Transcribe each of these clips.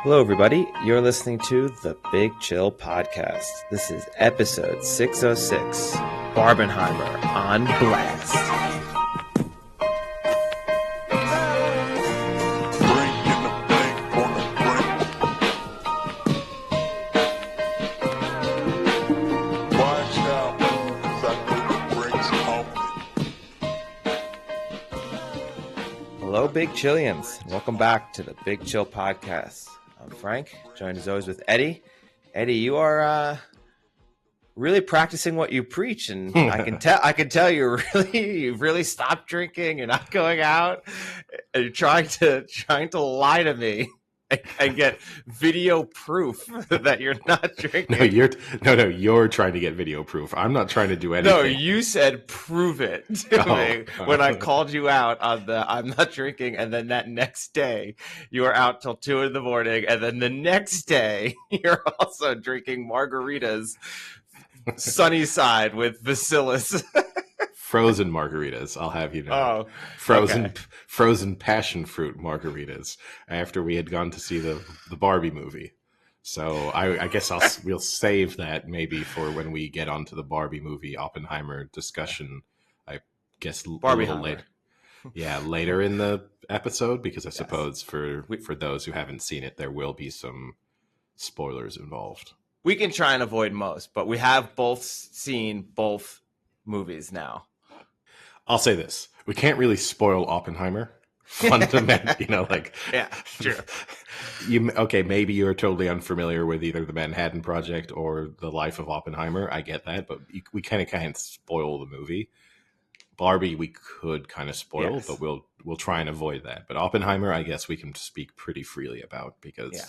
Hello, everybody. You're listening to the Big Chill Podcast. This is episode 606, Barbenheimer on Blast. Hello, Big Chillians. Welcome back to the Big Chill Podcast. I'm Frank, joined as always with Eddie. Eddie, you are really practicing what you preach, and I can tell you've really stopped drinking. You're not going out. And you're trying to lie to me and get video proof that you're not drinking. You're trying to get video proof. I'm not trying to do anything. No, you said prove it to me when I called you out on the I'm not drinking, and then that next day you were out till 2 a.m, and then the next day you're also drinking margaritas, sunny side with bacillus. Frozen margaritas, I'll have you know. Oh, Frozen passion fruit margaritas after we had gone to see the Barbie movie. So I guess we'll save that maybe for when we get onto the Barbie movie Oppenheimer discussion. I guess a little later. Yeah, later in the episode, because I suppose for those who haven't seen it, there will be some spoilers involved. We can try and avoid most, but we have both seen both movies now. I'll say this. We can't really spoil Oppenheimer. Fundamentally, yeah, true. Maybe you're totally unfamiliar with either the Manhattan Project or the life of Oppenheimer. I get that, but we kind of can't spoil the movie. Barbie, we could kind of spoil, yes, but we'll try and avoid that. But Oppenheimer, I guess we can speak pretty freely about because,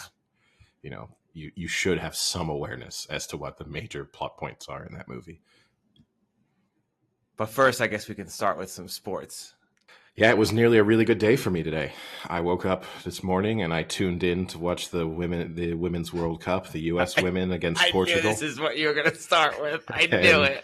you should have some awareness as to what the major plot points are in that movie. But first, I guess we can start with some sports. Yeah, it was nearly a really good day for me today. I woke up this morning and I tuned in to watch the Women's World Cup, the U.S. women against Portugal. I knew this is what you were going to start with. I knew it.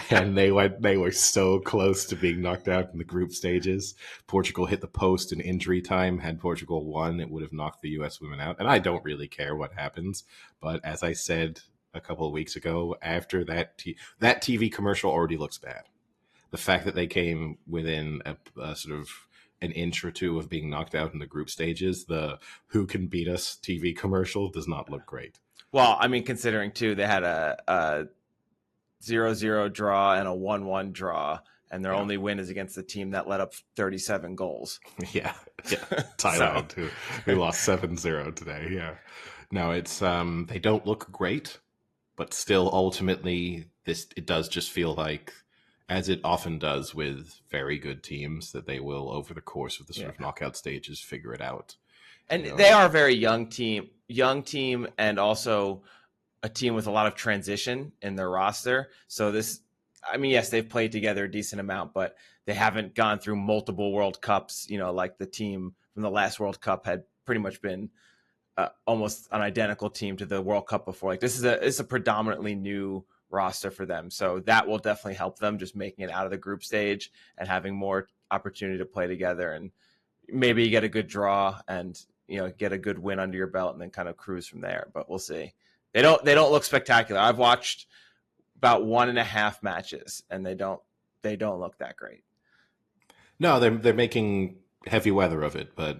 And they were so close to being knocked out in the group stages. Portugal hit the post in injury time. Had Portugal won, it would have knocked the U.S. women out. And I don't really care what happens. But as I said a couple of weeks ago, after that TV commercial already looks bad. The fact that they came within a sort of an inch or two of being knocked out in the group stages, the who can beat us TV commercial does not look great. Well, I mean, considering too, they had a 0-0 draw and a 1-1 draw, and their only win is against the team that let up 37 goals. Yeah. Thailand, who lost 7-0 today. Yeah. No, it's they don't look great, but still ultimately it does just feel like, as it often does with very good teams, that they will, over the course of the sort of knockout stages, figure it out. And they are a very young team, and also a team with a lot of transition in their roster. So yes, they've played together a decent amount, but they haven't gone through multiple World Cups, like the team from the last World Cup had pretty much been almost an identical team to the World Cup before. Like this is a predominantly new roster for them, so that will definitely help them, just making it out of the group stage and having more opportunity to play together, and maybe get a good draw and get a good win under your belt and then kind of cruise from there. But we'll see. They don't look spectacular. I've watched about 1.5 matches and they don't look that great. No, they're making heavy weather of it, but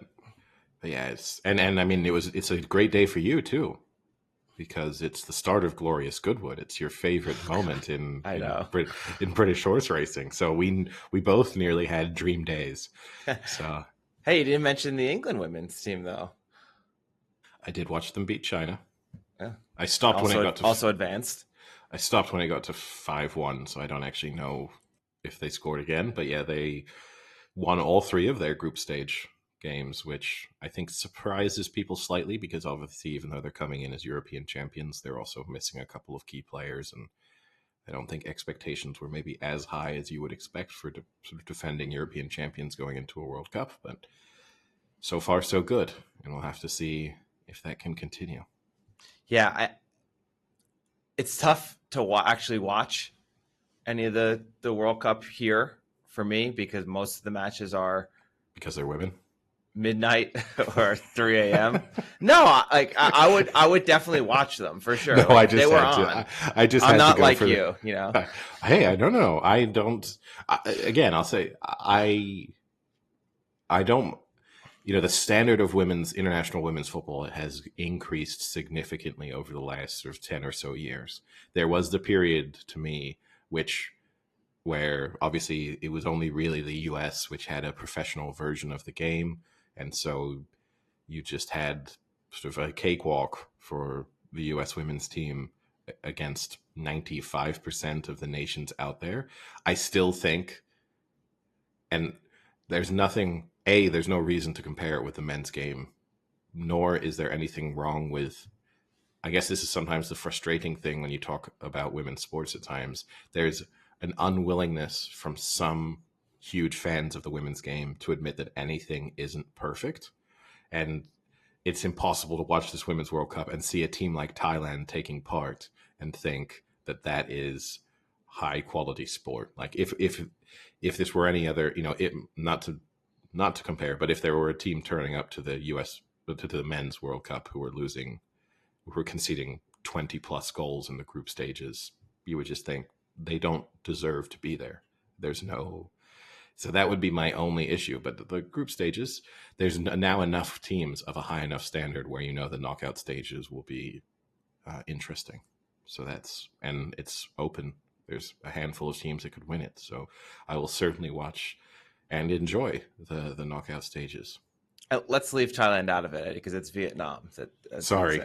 yeah, it's I mean it's a great day for you too, because it's the start of Glorious Goodwood. It's your favorite moment in British horse racing. So we both nearly had dream days. So hey, you didn't mention the England women's team though. I did watch them beat China. Yeah. I stopped when I got to also advanced. I stopped when I got to 5-1, so I don't actually know if they scored again. But yeah, they won all 3 of their group stage games, which I think surprises people slightly, because obviously, even though they're coming in as European champions, they're also missing a couple of key players, and I don't think expectations were maybe as high as you would expect for sort of defending European champions going into a World Cup. But so far, so good, and we'll have to see if that can continue. Yeah, it's tough to actually watch any of the World Cup here for me, because most of the matches are because they're women. midnight or 3 a.m. No, I would definitely watch them for sure. No, Like I if they just were had on. to. I just I'm had to not go like for the. you, you know. Hey, I don't know. I don't. Again, I'll say I don't. The standard of international women's football has increased significantly over the last sort of 10 or so years. There was the period to me where obviously it was only really the US which had a professional version of the game, and so you just had sort of a cakewalk for the US women's team against 95% of the nations out there. I still think, and there's there's no reason to compare it with the men's game, nor is there anything wrong with, I guess this is sometimes the frustrating thing when you talk about women's sports at times. There's an unwillingness from some huge fans of the women's game to admit that anything isn't perfect. And it's impossible to watch this Women's World Cup and see a team like Thailand taking part and think that that is high quality sport. Like if this were any other, not to compare, but if there were a team turning up to the to the Men's World Cup who were conceding 20 plus goals in the group stages, you would just think they don't deserve to be there. So that would be my only issue. But the group stages, there's now enough teams of a high enough standard where the knockout stages will be interesting. So and it's open. There's a handful of teams that could win it. So I will certainly watch and enjoy the knockout stages. Let's leave Thailand out of it because it's Vietnam. Sorry.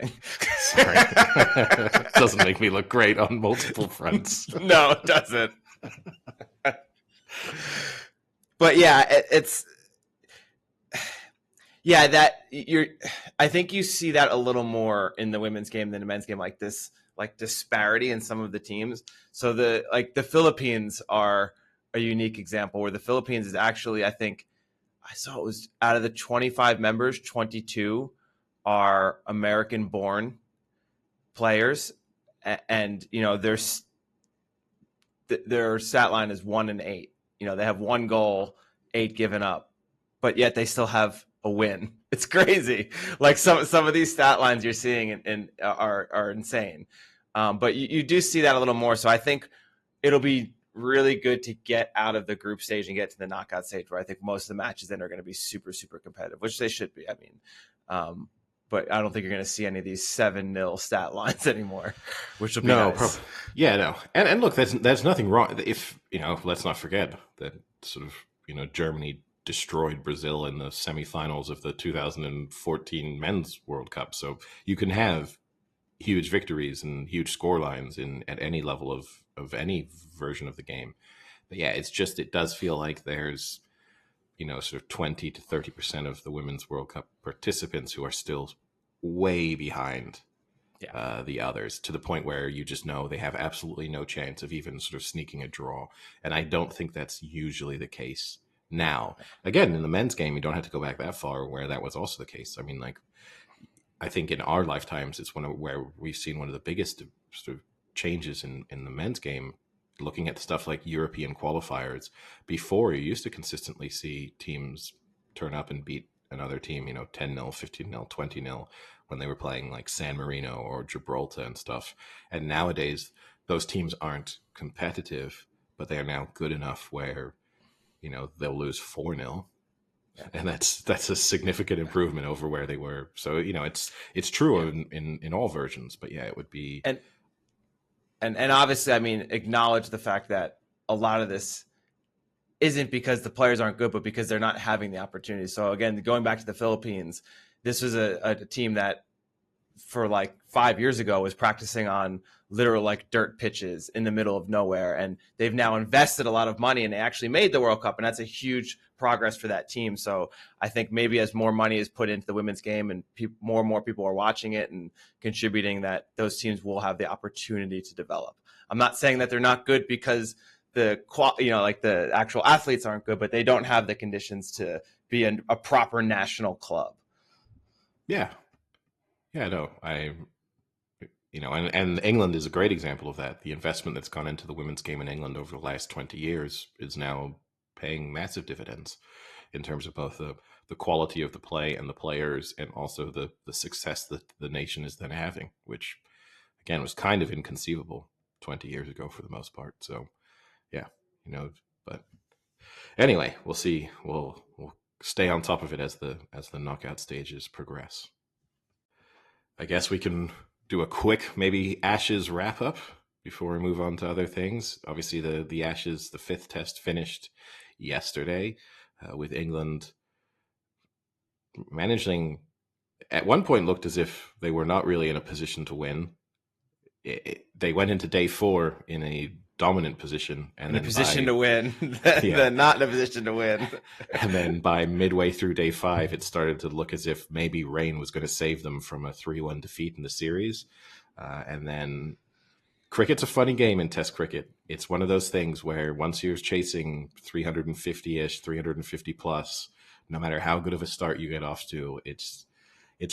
Doesn't make me look great on multiple fronts. No, it doesn't. But yeah, I think you see that a little more in the women's game than the men's game, like this disparity in some of the teams. So the Philippines are a unique example where the Philippines is actually, I think I saw it was out of the 25 members, 22 are American born players. And, their stat line is 1-8. They have 1 goal, 8 given up, but yet they still have a win. It's crazy. Like some of these stat lines you're seeing are insane. But you do see that a little more. So I think it'll be really good to get out of the group stage and get to the knockout stage, where I think most of the matches then are going to be super, super competitive, which they should be. I mean, but I don't think you're going to see any of these 7-0 stat lines anymore, which will be nice. No. And look, there's nothing wrong. If, let's not forget that sort of, Germany destroyed Brazil in the semifinals of the 2014 Men's World Cup. So you can have huge victories and huge score lines at any level of any version of the game. But yeah, it does feel like there's, sort of 20 to 30% of the Women's World Cup participants who are still way behind the others, to the point where you just know they have absolutely no chance of even sort of sneaking a draw. And I don't think that's usually the case now. Again, in the men's game, you don't have to go back that far where that was also the case. I mean, I think in our lifetimes, it's where we've seen one of the biggest sort of changes in the men's game. Looking at stuff like European qualifiers, before you used to consistently see teams turn up and beat another team, 10-0, 15-0, 20-0, when they were playing like San Marino or Gibraltar and stuff. And nowadays, those teams aren't competitive, but they are now good enough where, they'll lose 4-0. And that's a significant improvement over where they were. So, it's true in all versions, but yeah, it would be. And obviously, I mean, acknowledge the fact that a lot of this isn't because the players aren't good, but because they're not having the opportunity. So again, going back to the Philippines, this was a team that for like 5 years ago was practicing on literal like dirt pitches in the middle of nowhere. And they've now invested a lot of money and they actually made the World Cup. And that's a huge progress for that team. So I think maybe as more money is put into the women's game and more and more people are watching it and contributing, that those teams will have the opportunity to develop. I'm not saying that they're not good because the actual athletes aren't good, but they don't have the conditions to be a proper national club. Yeah. Yeah, no, and England is a great example of that. The investment that's gone into the women's game in England over the last 20 years is now paying massive dividends. in terms of both the quality of the play and the players, and also the success that the nation is then having, which again was kind of inconceivable 20 years ago for the most part. So yeah, but anyway, we'll see. We'll stay on top of it as the knockout stages progress. I guess we can do a quick maybe Ashes wrap up before we move on to other things. Obviously, the Ashes, the fifth test finished yesterday with England managing. At one point, looked as if they were not really in a position to win. They went into day 4 in a dominant position, and in a then position to win, then not in a position to win. And then by midway through day 5, it started to look as if maybe rain was going to save them from a 3-1 defeat in the series. And then cricket's a funny game in Test cricket. It's one of those things where once you're chasing 350-ish, 350 plus, no matter how good of a start you get off to, it's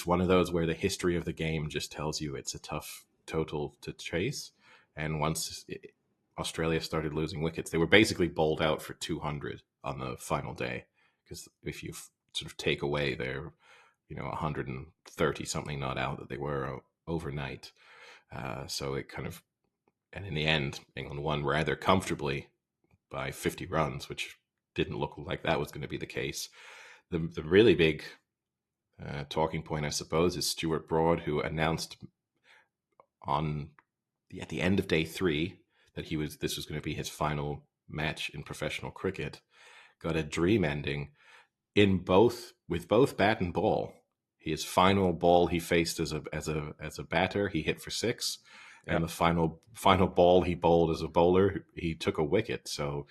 one of those where the history of the game just tells you it's a tough total to chase. And once Australia started losing wickets, they were basically bowled out for 200 on the final day, because if you sort of take away their 130 something not out that they were overnight, so it kind of, and in the end England won rather comfortably by 50 runs, which didn't look like that was going to be the case. The really big talking point, I suppose, is Stuart Broad, who announced at the end of day 3 that this was going to be his final match in professional cricket. Got a dream ending with both bat and ball. His final ball he faced as a batter, he hit for 6, and the final ball he bowled as a bowler, he took a wicket. So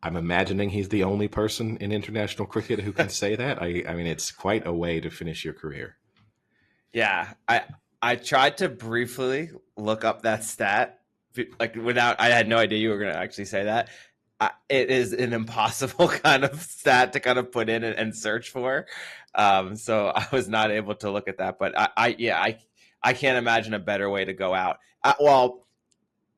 I'm imagining he's the only person in international cricket who can say that. I mean, it's quite a way to finish your career. Yeah, I tried to briefly look up that stat, like I had no idea you were going to actually say that. It is an impossible kind of stat to kind of put in and search for. So I was not able to look at that, but I can't imagine a better way to go out. Well,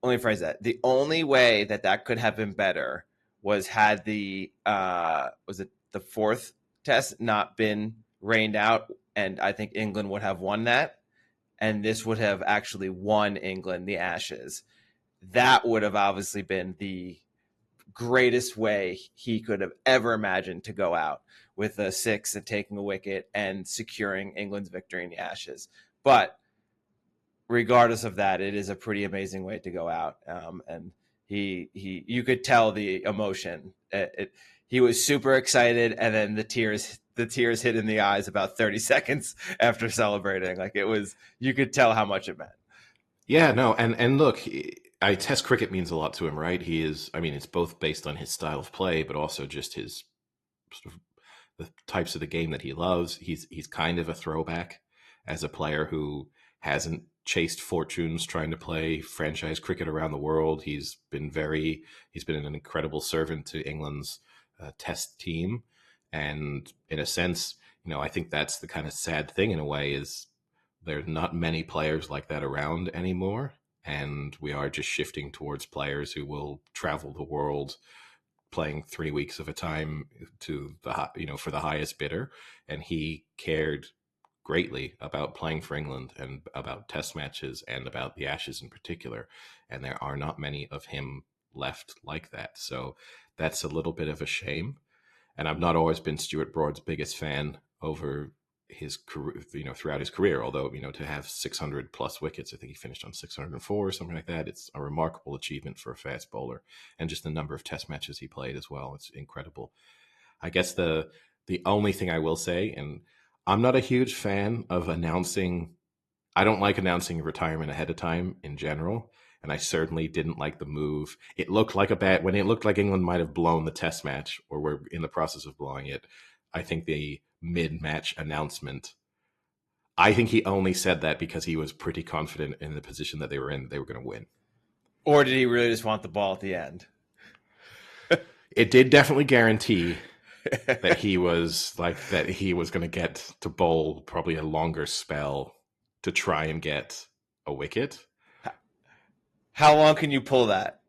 let me phrase that. The only way that could have been better was had was it the 4th test not been rained out, and I think England would have won that, and this would have actually won England the Ashes. That would have obviously been the greatest way he could have ever imagined to go out, with a 6 and taking a wicket and securing England's victory in the Ashes. But regardless of that, it is a pretty amazing way to go out. And you could tell the emotion. He was super excited, and then the tears hit in the eyes about 30 seconds after celebrating. Like, you could tell how much it meant. Yeah, no, and look, Test cricket means a lot to him, right? It's both based on his style of play, but also just his sort of the types of the game that he loves. He's kind of a throwback as a player who hasn't chased fortunes trying to play franchise cricket around the world. He's been an incredible servant to England's Test team, and in a sense, I think that's the kind of sad thing in a way, is there's not many players like that around anymore. And we are just shifting towards players who will travel the world playing 3 weeks of a time to for the highest bidder. And he cared greatly about playing for England and about Test matches and about the Ashes in particular. And there are not many of him left like that. So that's a little bit of a shame. And I've not always been Stuart Broad's biggest fan over his career, throughout his career, although, to have 600 plus wickets, I think he finished on 604 or something like that. It's a remarkable achievement for a fast bowler, and just the number of Test matches he played as well. It's incredible. I guess the only thing I will say, and I'm not a huge fan of announcing, I don't like announcing retirement ahead of time in general. And I certainly didn't like the move. It looked like when it looked like England might have blown the Test match, or were in the process of blowing it. I think the mid-match announcement, I think he only said that because he was pretty confident in the position that they were in, they were going to win. Or did he really just want the ball at the end? It did definitely guarantee that he was going to get to bowl probably a longer spell to try and get a wicket. How long can you pull that?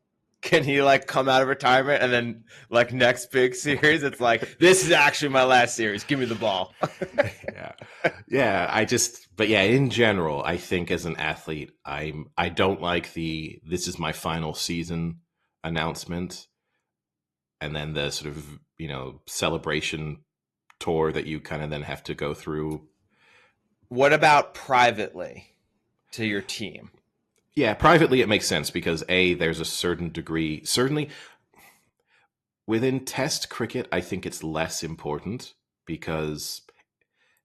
Can he like come out of retirement and then like next big series, it's like, this is actually my last series. Give me the ball. Yeah. Yeah. But yeah, in general, I think as an athlete, I don't like this is my final season announcement. And then the sort of, celebration tour that you kind of then have to go through. What about privately to your team? Yeah, privately it makes sense because there's a certain degree, certainly within Test cricket, I think it's less important because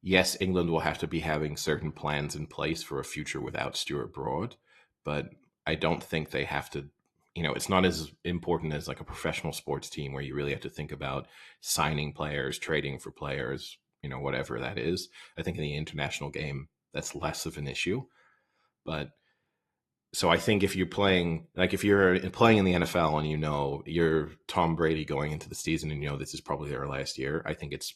yes, England will have to be having certain plans in place for a future without Stuart Broad, but I don't think they have to. It's not as important as like a professional sports team where you really have to think about signing players, trading for players, whatever that is. I think in the international game, that's less of an issue. But so I think if you're playing in the NFL and you're Tom Brady going into the season and this is probably their last year, I think it's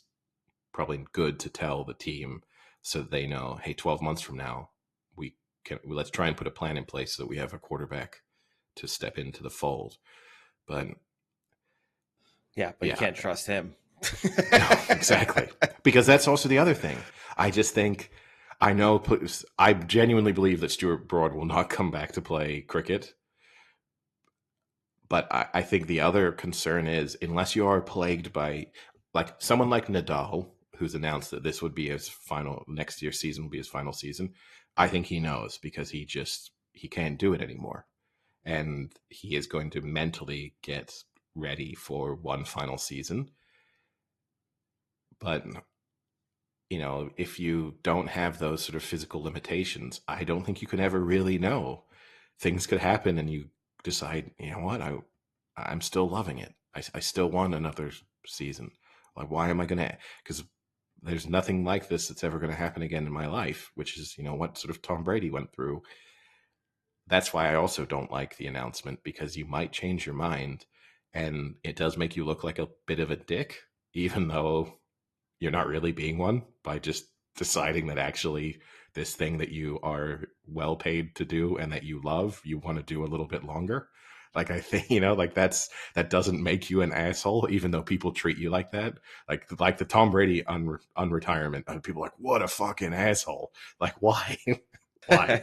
probably good to tell the team so that they know, hey, 12 months from now, let's try and put a plan in place so that we have a quarterback to step into the fold. But yeah, you can't trust him. No, exactly. Because that's also the other thing. I just think I genuinely believe that Stuart Broad will not come back to play cricket. But I think the other concern is unless you are plagued by like someone like Nadal, who's announced that this would be next year's season will be his final season. I think he knows because he can't do it anymore. And he is going to mentally get ready for one final season. But, if you don't have those sort of physical limitations, I don't think you can ever really know. Things could happen and you decide, you know what, I'm still loving it. I still want another season. Like, why am I going to? Because there's nothing like this that's ever going to happen again in my life, which is, what sort of Tom Brady went through. That's why I also don't like the announcement because you might change your mind and it does make you look like a bit of a dick, even though you're not really being one by just deciding that actually this thing that you are well paid to do and that you love, you want to do a little bit longer. Like, I think, that doesn't make you an asshole, even though people treat you like that. Like the Tom Brady unretirement, people are like, what a fucking asshole. Like, why? Why?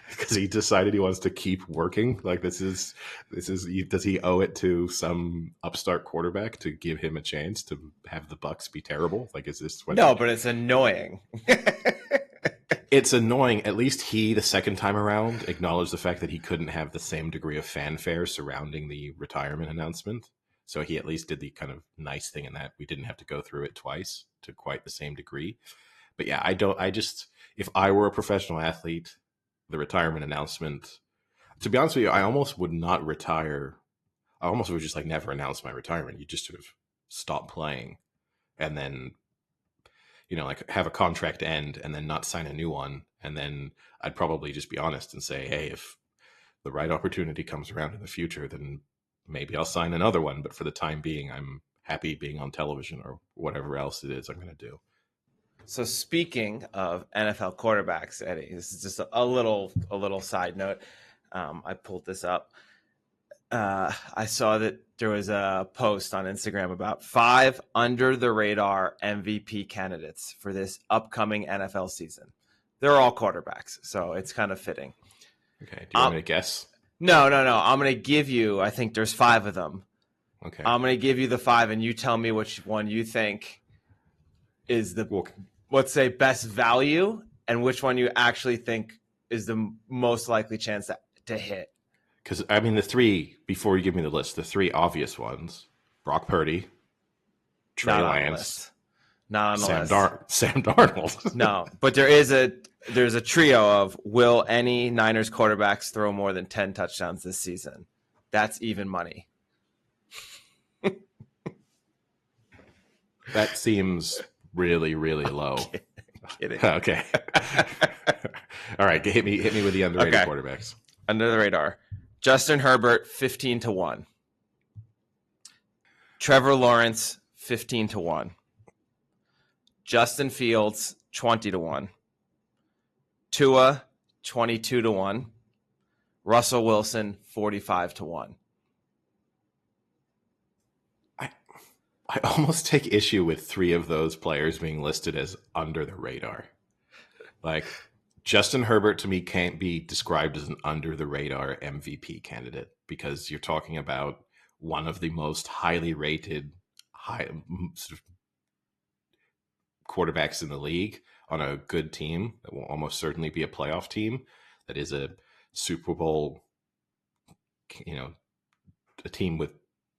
Because he decided he wants to keep working. Like, this is, does he owe it to some upstart quarterback to give him a chance to have the Bucks be terrible? Like, is this what? No, but it's annoying. It's annoying. At least the second time around, acknowledged the fact that he couldn't have the same degree of fanfare surrounding the retirement announcement. So he at least did the kind of nice thing in that we didn't have to go through it twice to quite the same degree. But yeah, if I were a professional athlete, the retirement announcement, to be honest with you, I almost would not retire. I almost would just like never announce my retirement. You just sort of stop playing and then, like have a contract end and then not sign a new one. And then I'd probably just be honest and say, hey, if the right opportunity comes around in the future, then maybe I'll sign another one. But for the time being, I'm happy being on television or whatever else it is I'm going to do. So speaking of NFL quarterbacks, Eddie, this is just a little side note. I pulled this up. I saw that there was a post on Instagram about 5 under the radar MVP candidates for this upcoming NFL season. They're all quarterbacks, so it's kind of fitting. Okay. Do you want me to guess? No. I'm going to give you, I think there's 5 of them. Okay. I'm going to give you the 5 and you tell me which one you think is the, let's say, best value and which one you actually think is the most likely chance to hit. Because, I mean, the 3, before you give me the list, the 3 obvious ones, Brock Purdy, Trey Lance, not on the list. Sam Darnold. No, but there's a trio of will any Niners quarterbacks throw more than 10 touchdowns this season? That's even money. That seems really, really low. Kidding. Okay. All right, hit me with the underrated quarterbacks. Under the radar. Justin Herbert, 15-1. Trevor Lawrence, 15-1. Justin Fields, 20-1. Tua, 22-1. Russell Wilson, 45-1. I almost take issue with 3 of those players being listed as under the radar. Like, Justin Herbert to me can't be described as an under the radar MVP candidate because you're talking about one of the most highly rated sort of quarterbacks in the league on a good team that will almost certainly be a playoff team that is a Super Bowl, a team with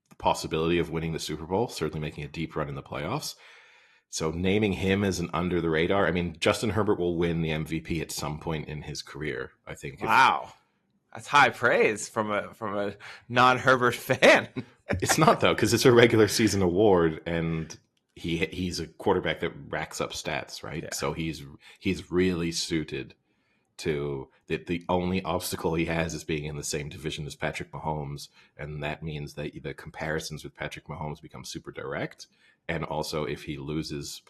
the possibility of winning the Super Bowl, certainly making a deep run in the playoffs. So naming him as an under the radar, I mean, Justin Herbert will win the MVP at some point in his career, I think. Wow. That's high praise from a non-Herbert fan. It's not, though, because it's a regular season award, and he's a quarterback that racks up stats, right? Yeah. So he's really suited to the only obstacle he has is being in the same division as Patrick Mahomes, and that means that the comparisons with Patrick Mahomes become super direct. And also, if he loses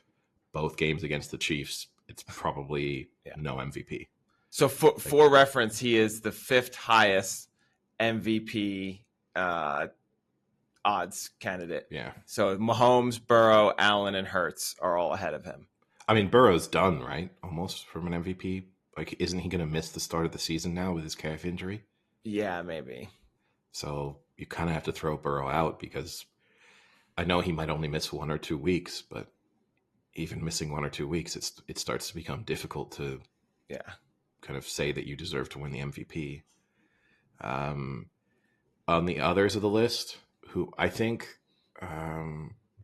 both games against the Chiefs, it's probably no MVP. So for reference, he is the 5th highest MVP odds candidate. Yeah. So Mahomes, Burrow, Allen, and Hurts are all ahead of him. I mean, Burrow's done, right? Almost from an MVP. Like, isn't he going to miss the start of the season now with his calf injury? Yeah, maybe. So you kind of have to throw Burrow out because I know he might only miss 1 or 2 weeks, but even missing 1 or 2 weeks, it starts to become difficult to kind of say that you deserve to win the MVP. On the others of the list, who I think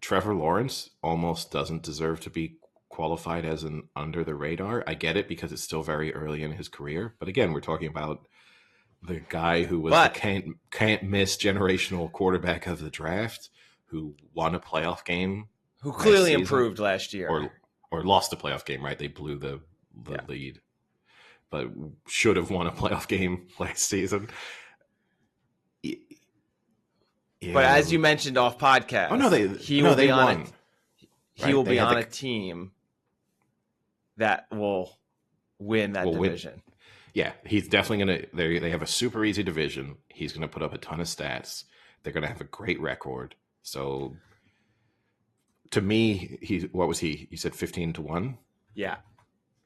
Trevor Lawrence almost doesn't deserve to be qualified as an under the radar. I get it because it's still very early in his career, but again, we're talking about the guy who was the can't miss generational quarterback of the draft, who won a playoff game, who clearly improved last year, or lost a playoff game. Right, they blew the lead, but should have won a playoff game last season. But as you mentioned off podcast, he will be on a team that will win that division. Yeah, he's definitely going to. They have a super easy division. He's going to put up a ton of stats. They're going to have a great record. So, to me, what was he? You said 15-1. Yeah,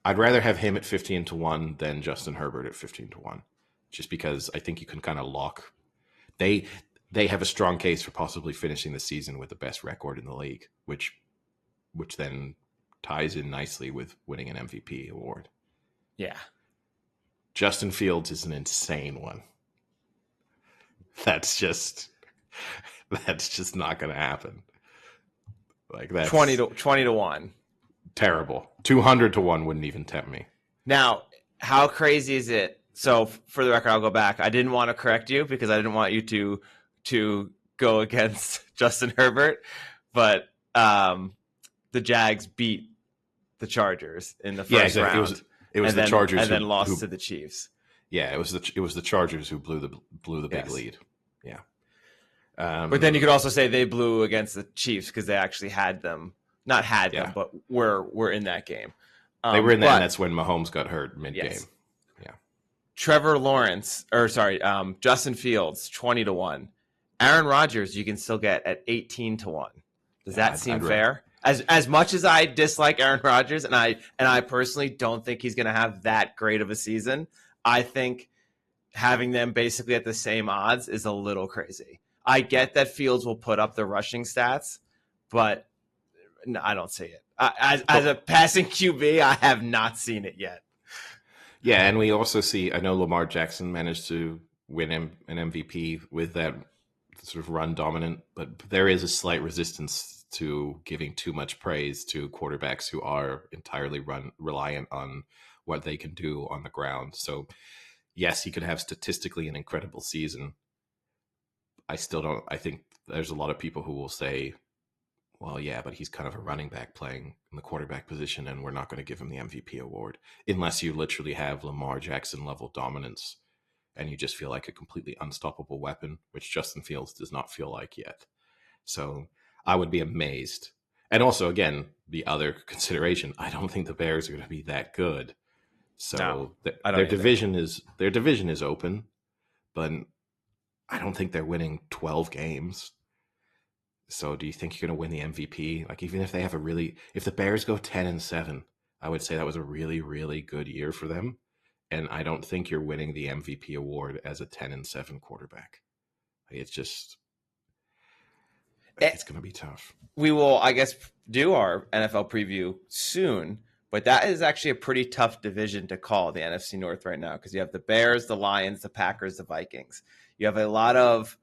I'd rather have him at 15-1 than Justin Herbert at 15-1, just because I think you can kind of lock. They have a strong case for possibly finishing the season with the best record in the league, which then ties in nicely with winning an MVP award. Yeah. Justin Fields is an insane one. That's just not going to happen. Like, that's 20-1. Terrible. 200-1 wouldn't even tempt me. Now, how crazy is it? So for the record, I'll go back. I didn't want to correct you because I didn't want you to go against Justin Herbert, but the Jags beat the Chargers in the first round. It was the Chargers and then lost to the Chiefs. Yeah, it was the Chargers who blew the big lead. Yeah. But then you could also say they blew against the Chiefs because they actually had them. Not had them, but were in that game. They were in that, and that's when Mahomes got hurt mid-game. Yes. Yeah. Trevor Lawrence, Justin Fields, 20-1. Aaron Rodgers, you can still get at 18-1. Does that seem fair? As much as I dislike Aaron Rodgers, and I personally don't think he's going to have that great of a season, I think having them basically at the same odds is a little crazy. I get that Fields will put up the rushing stats, but no, I don't see it. As a passing QB, I have not seen it yet. Yeah, and we also see, I know Lamar Jackson managed to win an MVP with that sort of run dominant, but there is a slight resistance to giving too much praise to quarterbacks who are entirely reliant on what they can do on the ground. So yes, he could have statistically an incredible season. I think there's a lot of people who will say, well, yeah, but he's kind of a running back playing in the quarterback position, and we're not going to give him the MVP award unless you literally have Lamar Jackson level dominance and you just feel like a completely unstoppable weapon, which Justin Fields does not feel like yet. So I would be amazed. And also, again, the other consideration, I don't think the Bears are going to be that good. So their division is open. but I don't think they're winning 12 games. So do you think you're going to win the MVP? Like, even if they have if the Bears go 10-7, I would say that was a really, really good year for them. And I don't think you're winning the MVP award as a 10-7 quarterback. It's just, it's going to be tough. We will, I guess, do our NFL preview soon, but that is actually a pretty tough division to call, the NFC North right now, because you have the Bears, the Lions, the Packers, the Vikings. You have a lot of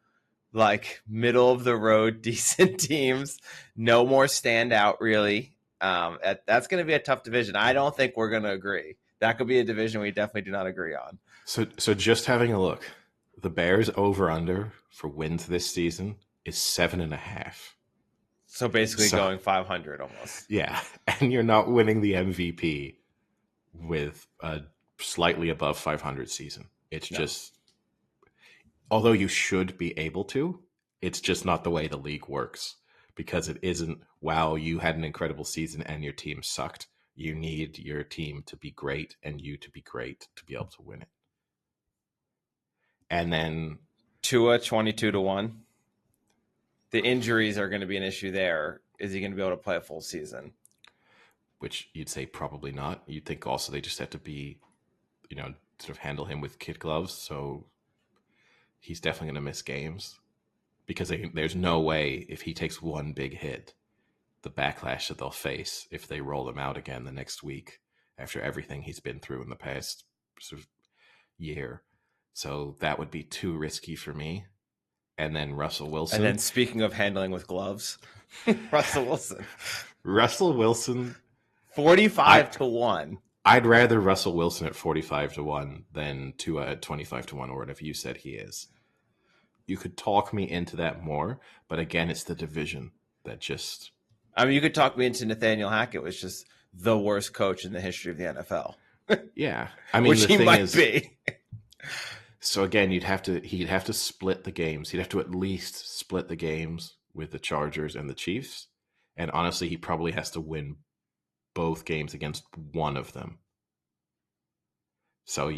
like middle of the road decent teams. No more standout really. That's going to be a tough division. I don't think we're going to agree. That could be a division we definitely do not agree on. So just having a look, the Bears over under for wins this season is 7.5. So basically going 500 almost. Yeah, and you're not winning the MVP with a slightly above 500 season. It's just, although you should be able to, it's just not the way the league works, because it isn't, wow, you had an incredible season and your team sucked. You need your team to be great and you to be great to be able to win it. And then Tua 22-1. The injuries are going to be an issue there. Is he going to be able to play a full season? Which you'd say probably not. You'd think also they just have to be, sort of handle him with kid gloves. So he's definitely going to miss games, because there's no way, if he takes one big hit, the backlash that they'll face if they roll him out again the next week after everything he's been through in the past sort of year. So that would be too risky for me. And then Russell Wilson. And then speaking of handling with gloves, Russell Wilson. 45-1. I'd rather Russell Wilson at 45-1 than Tua at 25-1, or whatever you said he is. You could talk me into that more, but again, it's the division that just... I mean, you could talk me into Nathaniel Hackett was just the worst coach in the history of the NFL. Yeah. I mean, which the he thing might be. So again, he'd have to split the games. He'd have to at least split the games with the Chargers and the Chiefs. And honestly, he probably has to win both games against one of them. So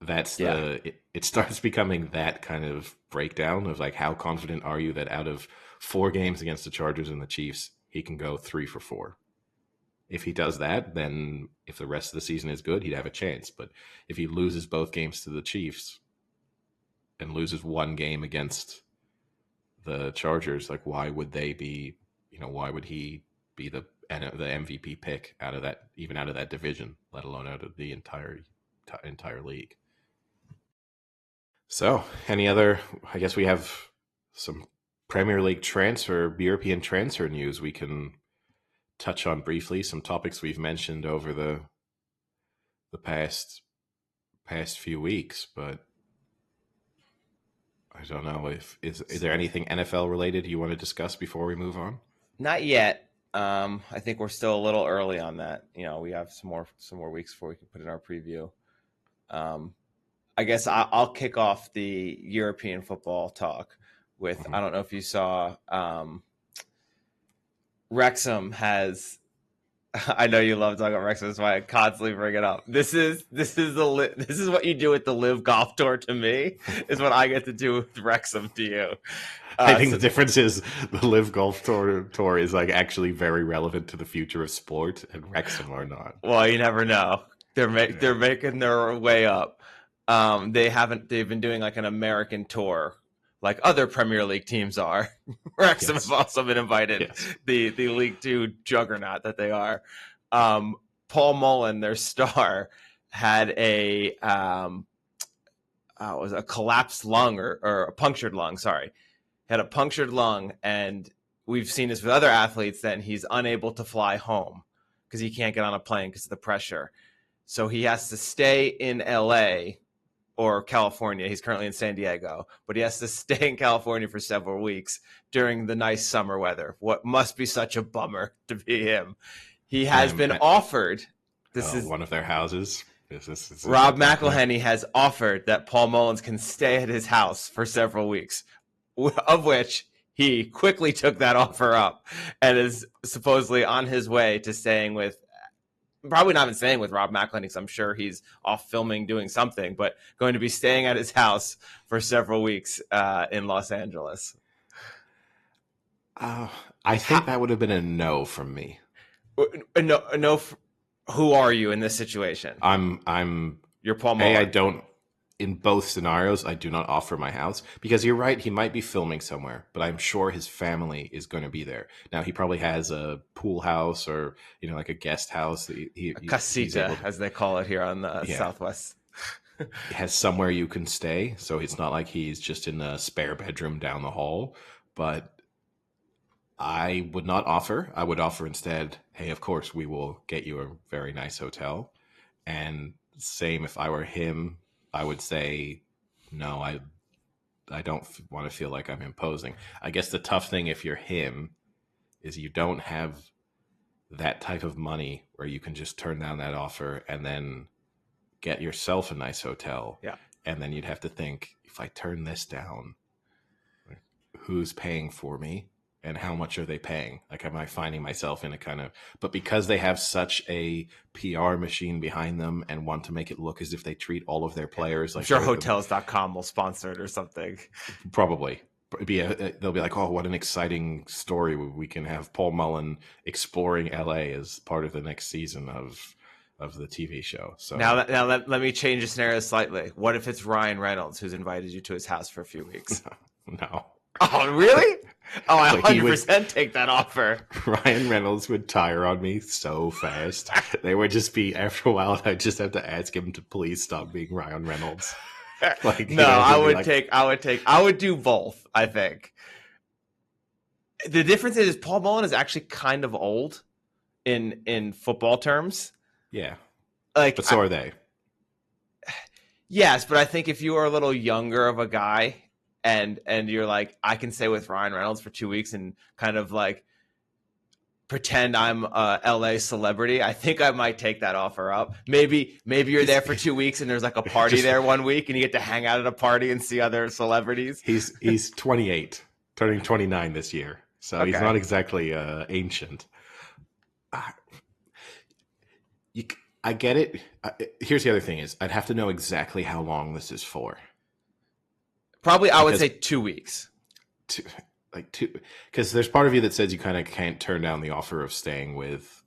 it starts becoming that kind of breakdown of like, how confident are you that out of 4 games against the Chargers and the Chiefs, he can go 3 for 4? If he does that, then if the rest of the season is good, he'd have a chance. But if he loses both games to the Chiefs and loses one game against the Chargers, like, why would they be, why would he be the MVP pick out of that division, let alone out of the entire league? So any other, I guess we have some Premier League European transfer news we can touch on briefly. Some topics we've mentioned over the past few weeks, but I don't know if is there anything NFL related you want to discuss before we move on? Not yet. I think we're still a little early on that. We have some more weeks before we can put in our preview. I guess I'll kick off the European football talk with, I don't know if you saw, Wrexham has, I know you love talking about Wrexham, that's why I constantly bring it up. This is what you do with the Live Golf Tour to me, is what I get to do with Wrexham to you. I think the difference is the Live Golf Tour is like actually very relevant to the future of sport, and Wrexham are not. Well, you never know. They're making their way up. They've been doing like an American tour, like other Premier League teams are. Wrexham have also been invited. Yes. The League Two juggernaut that they are. Paul Mullen, their star, had a was a collapsed lung or a punctured lung. Sorry, had a punctured lung, and we've seen this with other athletes. Then he's unable to fly home because he can't get on a plane because of the pressure. So he has to stay in LA or California. He's currently in San Diego, but he has to stay in California for several weeks during the nice summer weather. What must be such a bummer to be him. He has been offered. This is one of their houses. Rob McElhenney has offered that Paul Mullins can stay at his house for several weeks, of which he quickly took that offer up and is supposedly on his way to staying with probably not even staying with Rob McElhenney because I'm sure he's off filming doing something, but going to be staying at his house for several weeks in Los Angeles. I think that would have been a no from me. No. Who are you in this situation? You're Paul Muller. I don't. In both scenarios, I do not offer my house because you're right. He might be filming somewhere, but I'm sure his family is going to be there. Now he probably has a pool house or like a guest house. A casita, as they call it here on the Southwest. He has somewhere you can stay, so it's not like he's just in a spare bedroom down the hall. But I would not offer. I would offer instead, hey, of course, we will get you a very nice hotel. And same if I were him, I would say, no, I don't want to feel like I'm imposing. I guess the tough thing if you're him is you don't have that type of money where you can just turn down that offer and then get yourself a nice hotel. Yeah. And then you'd have to think, if I turn this down, who's paying for me? And how much are they paying? Like, am I finding myself in a kind of... But because they have such a PR machine behind them and want to make it look as if they treat all of their players like... I'm sure Hotels.com will sponsor it or something. Probably. They'll be like, oh, what an exciting story. We can have Paul Mullen exploring LA as part of the next season of the TV show. So now let me change the scenario slightly. What if it's Ryan Reynolds who's invited you to his house for a few weeks? No. Oh, really? Oh, I 100% take that offer. Ryan Reynolds would tire on me so fast. They would just be, after a while, I'd just have to ask him to please stop being Ryan Reynolds. I would do both, I think. The difference is Paul Mullen is actually kind of old in football terms. Yeah. But so are they. Yes, but I think if you are a little younger of a guy and you're like, I can stay with Ryan Reynolds for 2 weeks and kind of like pretend I'm a LA celebrity, I think I might take that offer up. Maybe you're there for 2 weeks and there's like a party there 1 week and you get to hang out at a party and see other celebrities. He's 28, turning 29 this year. So okay. He's not exactly ancient. I get it. Here's the other thing is I'd have to know exactly how long this is for. Probably, I would say 2 weeks. Because there's part of you that says you kind of can't turn down the offer of staying with,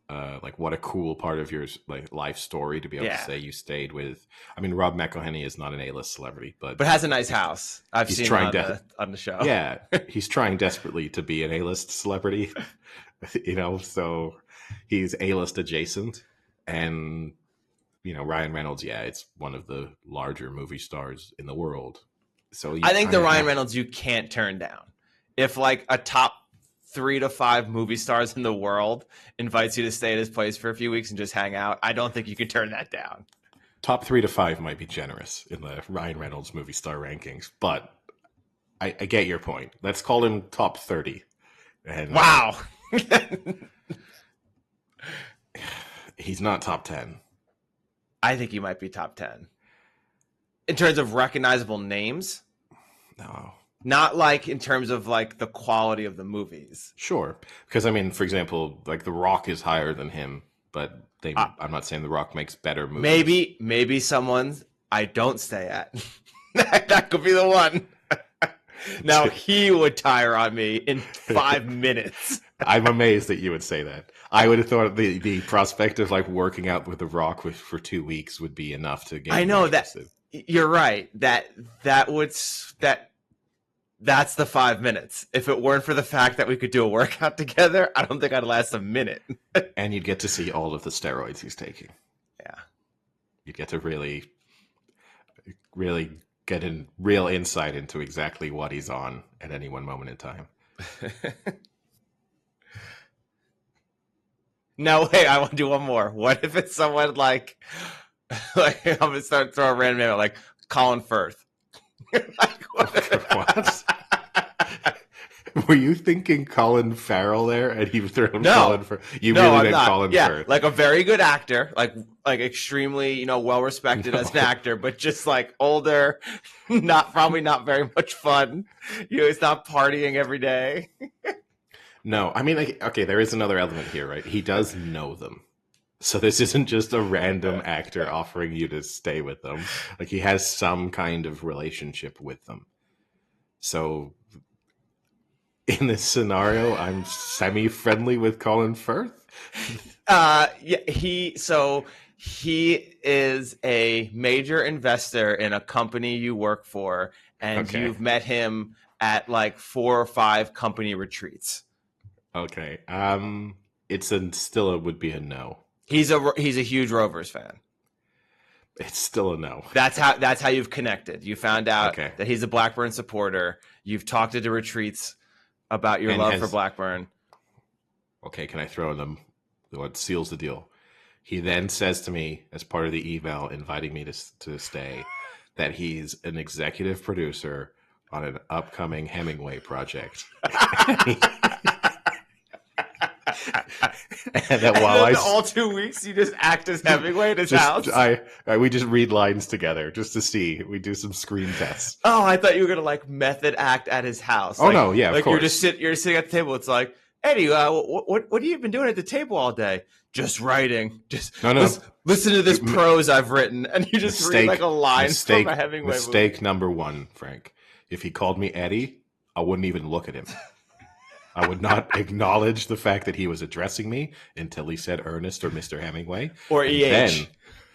like, what a cool part of your life story to be able to say you stayed with. I mean, Rob McElhenney is not an A-list celebrity, but has a nice house. I've seen him on the show. Yeah, he's trying desperately to be an A-list celebrity, so he's A-list adjacent. And, Ryan Reynolds, it's one of the larger movie stars in the world. So I think the Ryan Reynolds you can't turn down. If like a top 3 to 5 movie stars in the world invites you to stay at his place for a few weeks and just hang out, I don't think you can turn that down. Top 3 to 5 might be generous in the Ryan Reynolds movie star rankings, but I get your point. Let's call him top 30. And, wow. He's not top 10. I think he might be top 10. In terms of recognizable names? No. Not like in terms of like the quality of the movies. Sure. Because, I mean, for example, like The Rock is higher than him, but I'm not saying The Rock makes better movies. Maybe someone's I don't stay at. That could be the one. Now, he would tire on me in 5 minutes. I'm amazed that you would say that. I would have thought the prospect of like working out with The Rock for 2 weeks would be enough to get. I know interested. That you're right. That's the 5 minutes. If it weren't for the fact that we could do a workout together, I don't think I'd last a minute. And you'd get to see all of the steroids he's taking. Yeah, you'd get to really, really get a real insight into exactly what he's on at any one moment in time. No, wait, I want to do one more. What if it's someone like I'm going to start throwing a random name out, like Colin Firth. What? Were you thinking Colin Farrell there? And he threw him Colin Firth? Really meant Colin Firth? Like a very good actor, like extremely, well respected as an actor, but just like older, probably not very much fun. He's not partying every day. No, I mean, okay, there is another element here, right? He does know them. So this isn't just a random actor offering you to stay with them. Like he has some kind of relationship with them. So in this scenario, I'm semi-friendly with Colin Firth. Yeah, he is a major investor in a company you work for, and Okay. you've met him at like 4 or 5 company retreats. Okay. It's still it would be a no. He's a huge Rovers fan. It's still a no. That's how you've connected. You found out Okay. that he's a Blackburn supporter. You've talked at the retreats about your And love for has Blackburn. okay, can I throw in them what seals the deal? He then says to me, as part of the email inviting me to stay, that he's an executive producer on an upcoming Hemingway project. And that while then all 2 weeks you just act as Hemingway at his house. We just read lines together just to see. We do some screen tests. Oh, I thought you were gonna like method act at his house. Oh no, yeah, of like course. you're sitting at the table. It's like, Eddie, what have you been doing at the table all day? Just writing. Just no. Listen to this prose I've written, and you just read like a line from a Hemingway mistake movie. Number one, Frank. If he called me Eddie, I wouldn't even look at him. I would not acknowledge the fact that he was addressing me until he said Ernest or Mr. Hemingway. Or and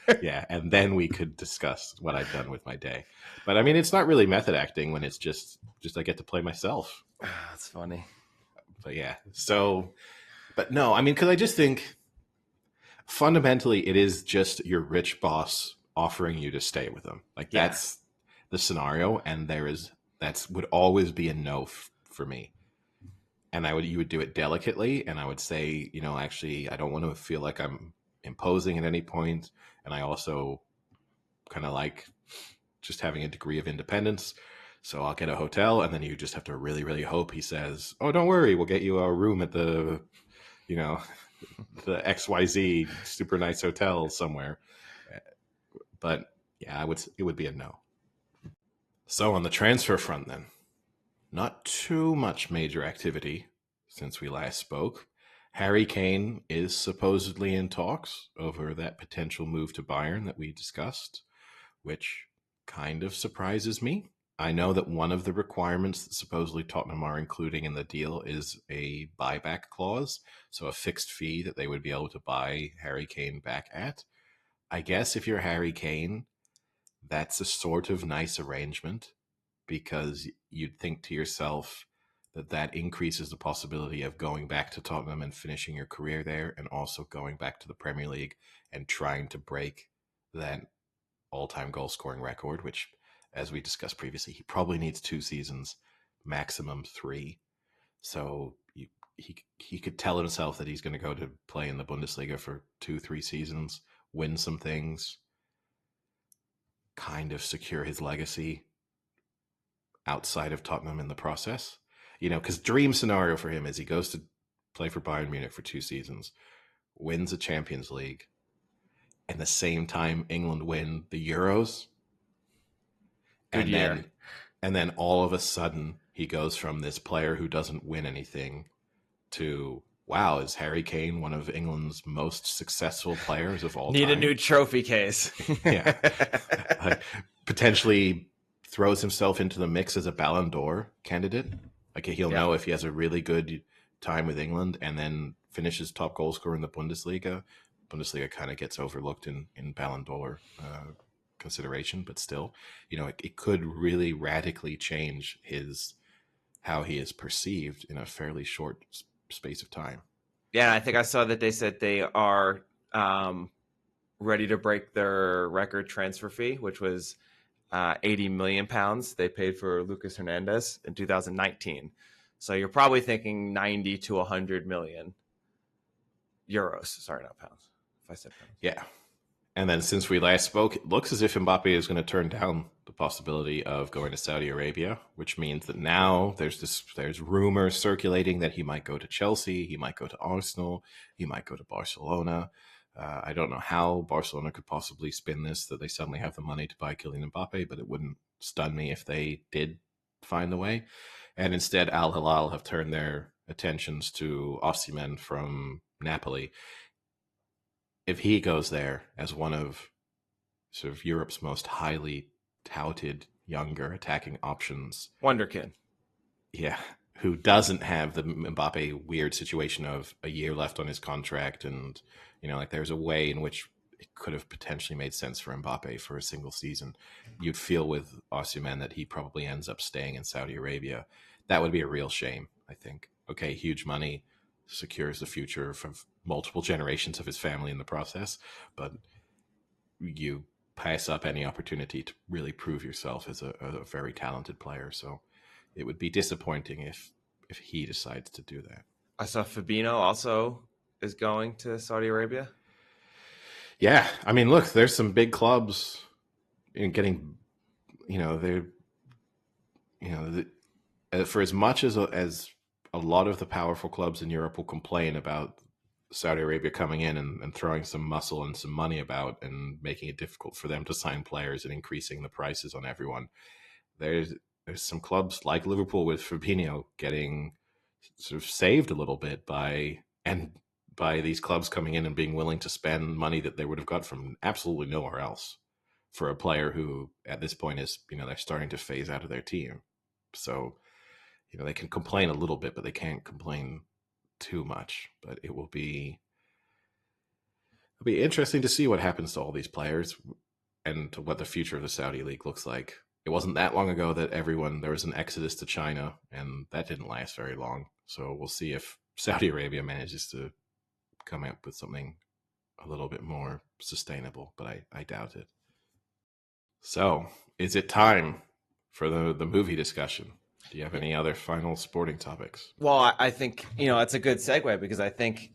EH. And then we could discuss what I've done with my day. But I mean, it's not really method acting when it's just I get to play myself. That's funny. But yeah, so, but no, I mean, because I just think fundamentally it is just your rich boss offering you to stay with them. Like that's the scenario, and that's would always be a no for me. And you would do it delicately, and I would say, actually, I don't want to feel like I'm imposing at any point, and I also kind of like just having a degree of independence. So I'll get a hotel, and then you just have to really, really hope he says, "Oh, don't worry, we'll get you a room at the, the XYZ super nice hotel somewhere." But yeah, it would be a no. So on the transfer front, then. Not too much major activity since we last spoke. Harry Kane is supposedly in talks over that potential move to Bayern that we discussed, which kind of surprises me. I know that one of the requirements that supposedly Tottenham are including in the deal is a buyback clause, so a fixed fee that they would be able to buy Harry Kane back at. I guess if you're Harry Kane, that's a sort of nice arrangement, because you'd think to yourself that increases the possibility of going back to Tottenham and finishing your career there, and also going back to the Premier League and trying to break that all-time goal-scoring record, which, as we discussed previously, he probably needs 2 seasons, maximum 3. So he could tell himself that he's going to go to play in the Bundesliga for 2-3 seasons, win some things, kind of secure his legacy outside of Tottenham in the process. Because dream scenario for him is he goes to play for Bayern Munich for 2 seasons, wins a Champions League, and the same time England win the Euros. Good year. And then all of a sudden he goes from this player who doesn't win anything to, wow, is Harry Kane one of England's most successful players of all time? Need a new trophy case. Yeah. Potentially throws himself into the mix as a Ballon d'Or candidate. Like he'll know if he has a really good time with England and then finishes top goal scorer in the Bundesliga. Bundesliga kind of gets overlooked in Ballon d'Or consideration, but still, it could really radically change how he is perceived in a fairly short space of time. Yeah, I think I saw that they said they are ready to break their record transfer fee, which was £80 million they paid for Lucas Hernandez in 2019. So you're probably thinking 90 to 100 million euros. Sorry, not pounds. If I said pounds. Yeah. And then since we last spoke, it looks as if Mbappe is going to turn down the possibility of going to Saudi Arabia, which means that now there's rumors circulating that he might go to Chelsea, he might go to Arsenal, he might go to Barcelona. I don't know how Barcelona could possibly spin this, that they suddenly have the money to buy Kylian Mbappe, but it wouldn't stun me if they did find the way. And instead, Al Hilal have turned their attentions to Osimhen from Napoli. if he goes there as one of sort of Europe's most highly touted younger attacking options, Wonderkid. yeah, who doesn't have the Mbappe weird situation of a year left on his contract, and like there's a way in which it could have potentially made sense for Mbappe for a single season. You'd feel with Osimhen that he probably ends up staying in Saudi Arabia. That would be a real shame, I think. Okay, huge money secures the future for multiple generations of his family in the process, but you pass up any opportunity to really prove yourself as a very talented player. So it would be disappointing if he decides to do that. I saw Fabinho also is going to Saudi Arabia. Yeah, I mean, look, there's some big clubs in getting, they're, for as much as a lot of the powerful clubs in Europe will complain about Saudi Arabia coming in and throwing some muscle and some money about and making it difficult for them to sign players and increasing the prices on everyone. There's some clubs like Liverpool with Fabinho getting sort of saved a little bit by these clubs coming in and being willing to spend money that they would have got from absolutely nowhere else for a player who at this point is, they're starting to phase out of their team. So, they can complain a little bit, but they can't complain too much. But it'll be interesting to see what happens to all these players and what the future of the Saudi League looks like. It wasn't that long ago that there was an exodus to China, and that didn't last very long. So we'll see if Saudi Arabia manages to come up with something a little bit more sustainable, but I doubt it. So, is it time for the movie discussion? Do you have any other final sporting topics? Well, I think, it's a good segue because I think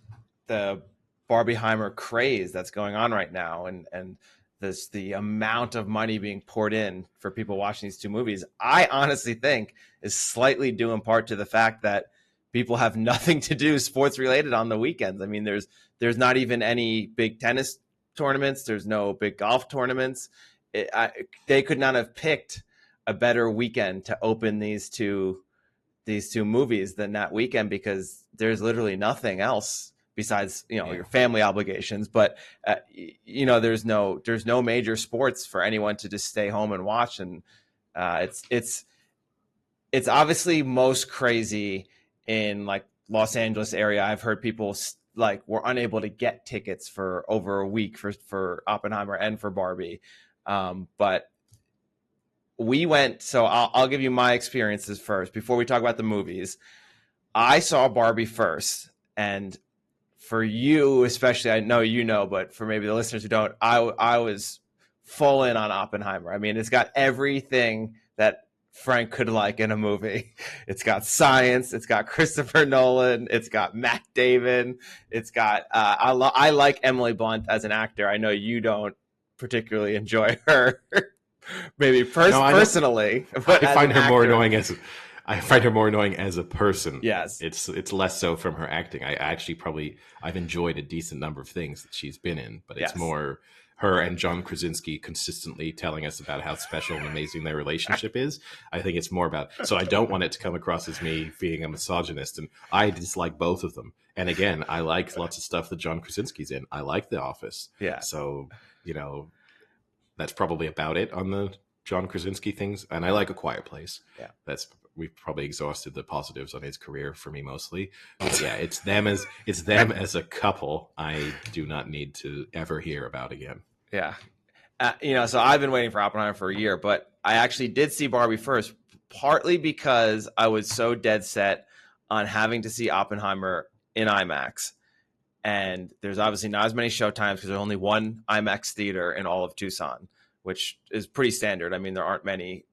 the Barbenheimer craze that's going on right now and the amount of money being poured in for people watching these two movies, I honestly think is slightly due in part to the fact that people have nothing to do sports related on the weekends. I mean, there's not even any big tennis tournaments. There's no big golf tournaments. They could not have picked a better weekend to open these two movies than that weekend, because there's literally nothing else besides your family obligations, but there's no major sports for anyone to just stay home and watch. And it's obviously most crazy in like Los Angeles area. I've heard people were unable to get tickets for over a week for Oppenheimer and for Barbie. But we went, so I'll give you my experiences first before we talk about the movies. I saw Barbie first, and for you especially, I know but for maybe the listeners who don't, I was full in on Oppenheimer. I mean, it's got everything that Frank could like in a movie. It's got science, it's got Christopher Nolan, it's got Matt Damon, it's got I like Emily Blunt as an actor. I know you don't particularly enjoy her. Maybe personally, but I find her more annoying as a person. Yes, it's less so from her acting. I've enjoyed a decent number of things that she's been in, but it's more her and John Krasinski consistently telling us about how special and amazing their relationship is. I think it's more about, so I don't want it to come across as me being a misogynist, and I dislike both of them. And again, I like lots of stuff that John Krasinski's in. I like The Office. Yeah. So, that's probably about it on the John Krasinski things. And I like A Quiet Place. Yeah. We've probably exhausted the positives on his career for me mostly. But yeah, it's them as a couple I do not need to ever hear about again. Yeah. So I've been waiting for Oppenheimer for a year, but I actually did see Barbie first, partly because I was so dead set on having to see Oppenheimer in IMAX. And there's obviously not as many showtimes because there's only one IMAX theater in all of Tucson, which is pretty standard. I mean, there aren't many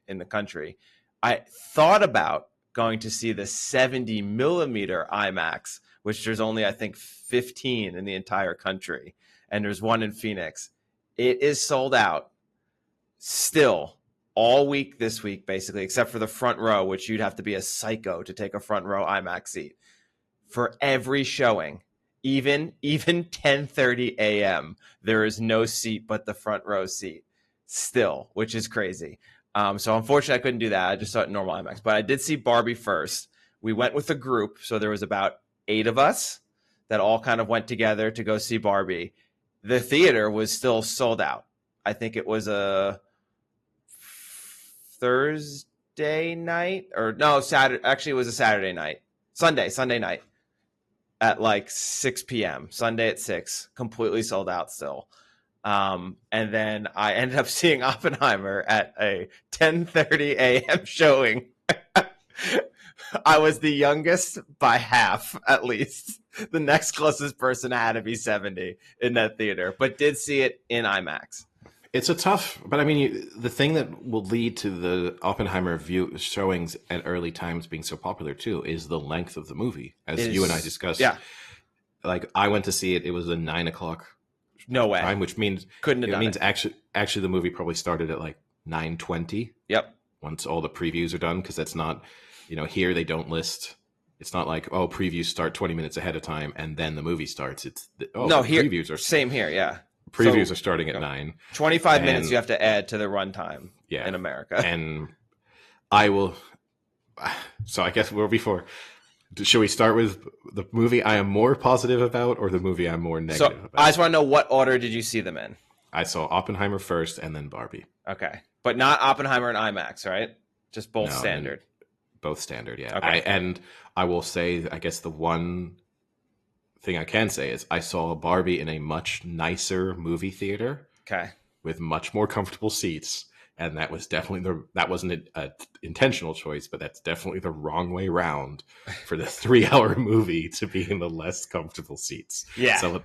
in the country. I thought about going to see the 70 millimeter IMAX, which there's only, I think, 15 in the entire country. And there's one in Phoenix. It is sold out still all week this week, basically, except for the front row, which you'd have to be a psycho to take a front row IMAX seat. For every showing, even 10:30 a.m., there is no seat but the front row seat still, which is crazy. So unfortunately, I couldn't do that. I just saw it in normal IMAX. But I did see Barbie first. We went with a group, so there was about 8 of us that all kind of went together to go see Barbie. The theater was still sold out. I think it was a Thursday night, or no, Saturday. Actually, it was a Saturday night. Sunday night at like 6 p.m. Sunday at 6, completely sold out still. And then I ended up seeing Oppenheimer at a 10:30 a.m. showing. I was the youngest by half, at least. The next closest person had to be 70 in that theater, but did see it in IMAX. It's a tough, but I mean, the thing that will lead to the Oppenheimer showings at early times being so popular too is the length of the movie, as you and I discussed. Yeah, like I went to see it; it was a 9 o'clock. No way. Time, which means couldn't have it done means it. Actually, the movie probably started at like 9:20. Yep. Once all the previews are done, because that's not, here they don't list. It's not like, oh, previews start 20 minutes ahead of time and then the movie starts. It's no, here previews are same here. Yeah. Previews are starting at 9. 25 minutes you have to add to the runtime in America. And I will. So I guess before. Should we start with the movie I am more positive about or the movie I'm more negative about? I just want to know, what order did you see them in? I saw Oppenheimer first and then Barbie. Okay. But not Oppenheimer and IMAX, right? Just both standard. Both standard, yeah. Okay. And I will say, I guess the one thing I can say is I saw Barbie in a much nicer movie theater. Okay. With much more comfortable seats. And that was definitely that wasn't an intentional choice, but that's definitely the wrong way round for the 3-hour movie to be in the less comfortable seats. Yeah. So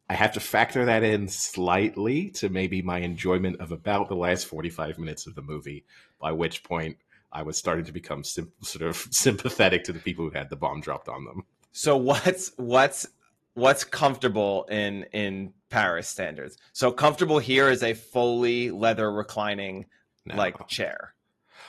I have to factor that in slightly to maybe my enjoyment of about the last 45 minutes of the movie, by which point I was starting to become sort of sympathetic to the people who had the bomb dropped on them. So what's comfortable in Paris standards? So comfortable here is a fully leather reclining chair.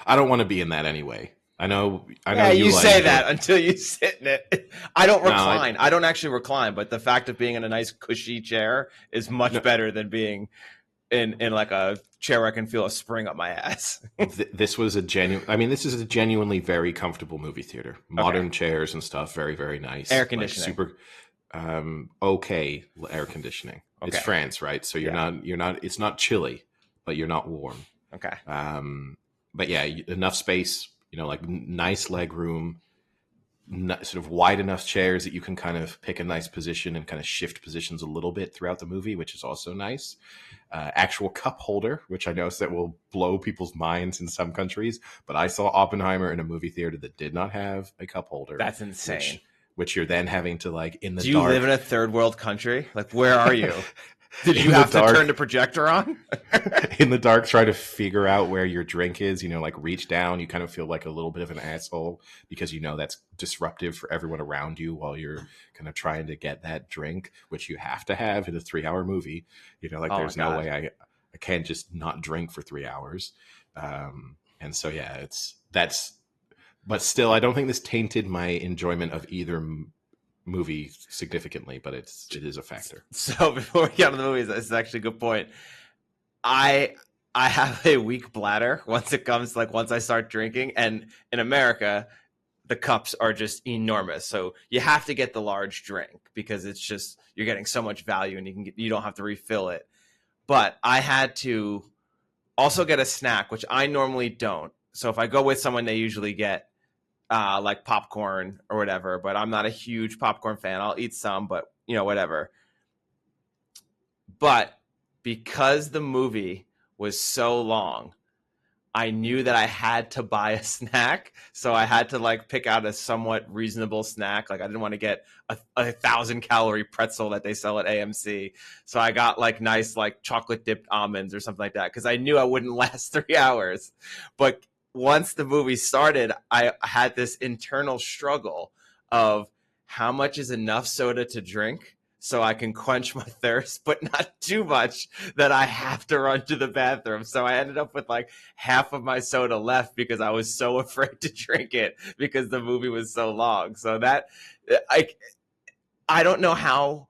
I don't want to be in that anyway. I know. Yeah, you say that until you sit in it. I don't recline. I don't actually recline, but the fact of being in a nice cushy chair is much better than being in like a chair where I can feel a spring up my ass. This was this is a genuinely very comfortable movie theater. Modern chairs and stuff, very, very nice. Air conditioning. Like super okay air conditioning. Okay. It's France, right? So you're not it's not chilly, but you're not warm. Okay. But yeah, enough space, like nice leg room, sort of wide enough chairs that you can kind of pick a nice position and kind of shift positions a little bit throughout the movie, which is also nice. Actual cup holder, which I know that will blow people's minds in some countries, but I saw Oppenheimer in a movie theater that did not have a cup holder. That's insane. Which you're then having to in the dark. Do you live in a third world country? Where are you? Did you have to turn the projector on? In the dark, try to figure out where your drink is, reach down. You kind of feel like a little bit of an asshole because that's disruptive for everyone around you while you're kind of trying to get that drink, which you have to have in a 3-hour movie. There's no way I can't just not drink for 3 hours. And so, yeah, but still, I don't think this tainted my enjoyment of either movie significantly, but it is a factor. So before we get on the movies, that's actually a good point. I have a weak bladder once I start drinking, and in America the cups are just enormous, so you have to get the large drink because it's just you're getting so much value and you don't have to refill it. But I had to also get a snack, which I normally don't. So if I go with someone, they usually get like popcorn or whatever, but I'm not a huge popcorn fan. I'll eat some, but whatever. But because the movie was so long, I knew that I had to buy a snack. So I had to pick out a somewhat reasonable snack. I didn't want to get a 1,000-calorie pretzel that they sell at AMC. So I got nice chocolate dipped almonds or something like that, because I knew I wouldn't last 3 hours. But once the movie started, I had this internal struggle of how much is enough soda to drink so I can quench my thirst, but not too much that I have to run to the bathroom. So I ended up with half of my soda left because I was so afraid to drink it because the movie was so long. So that I don't know how,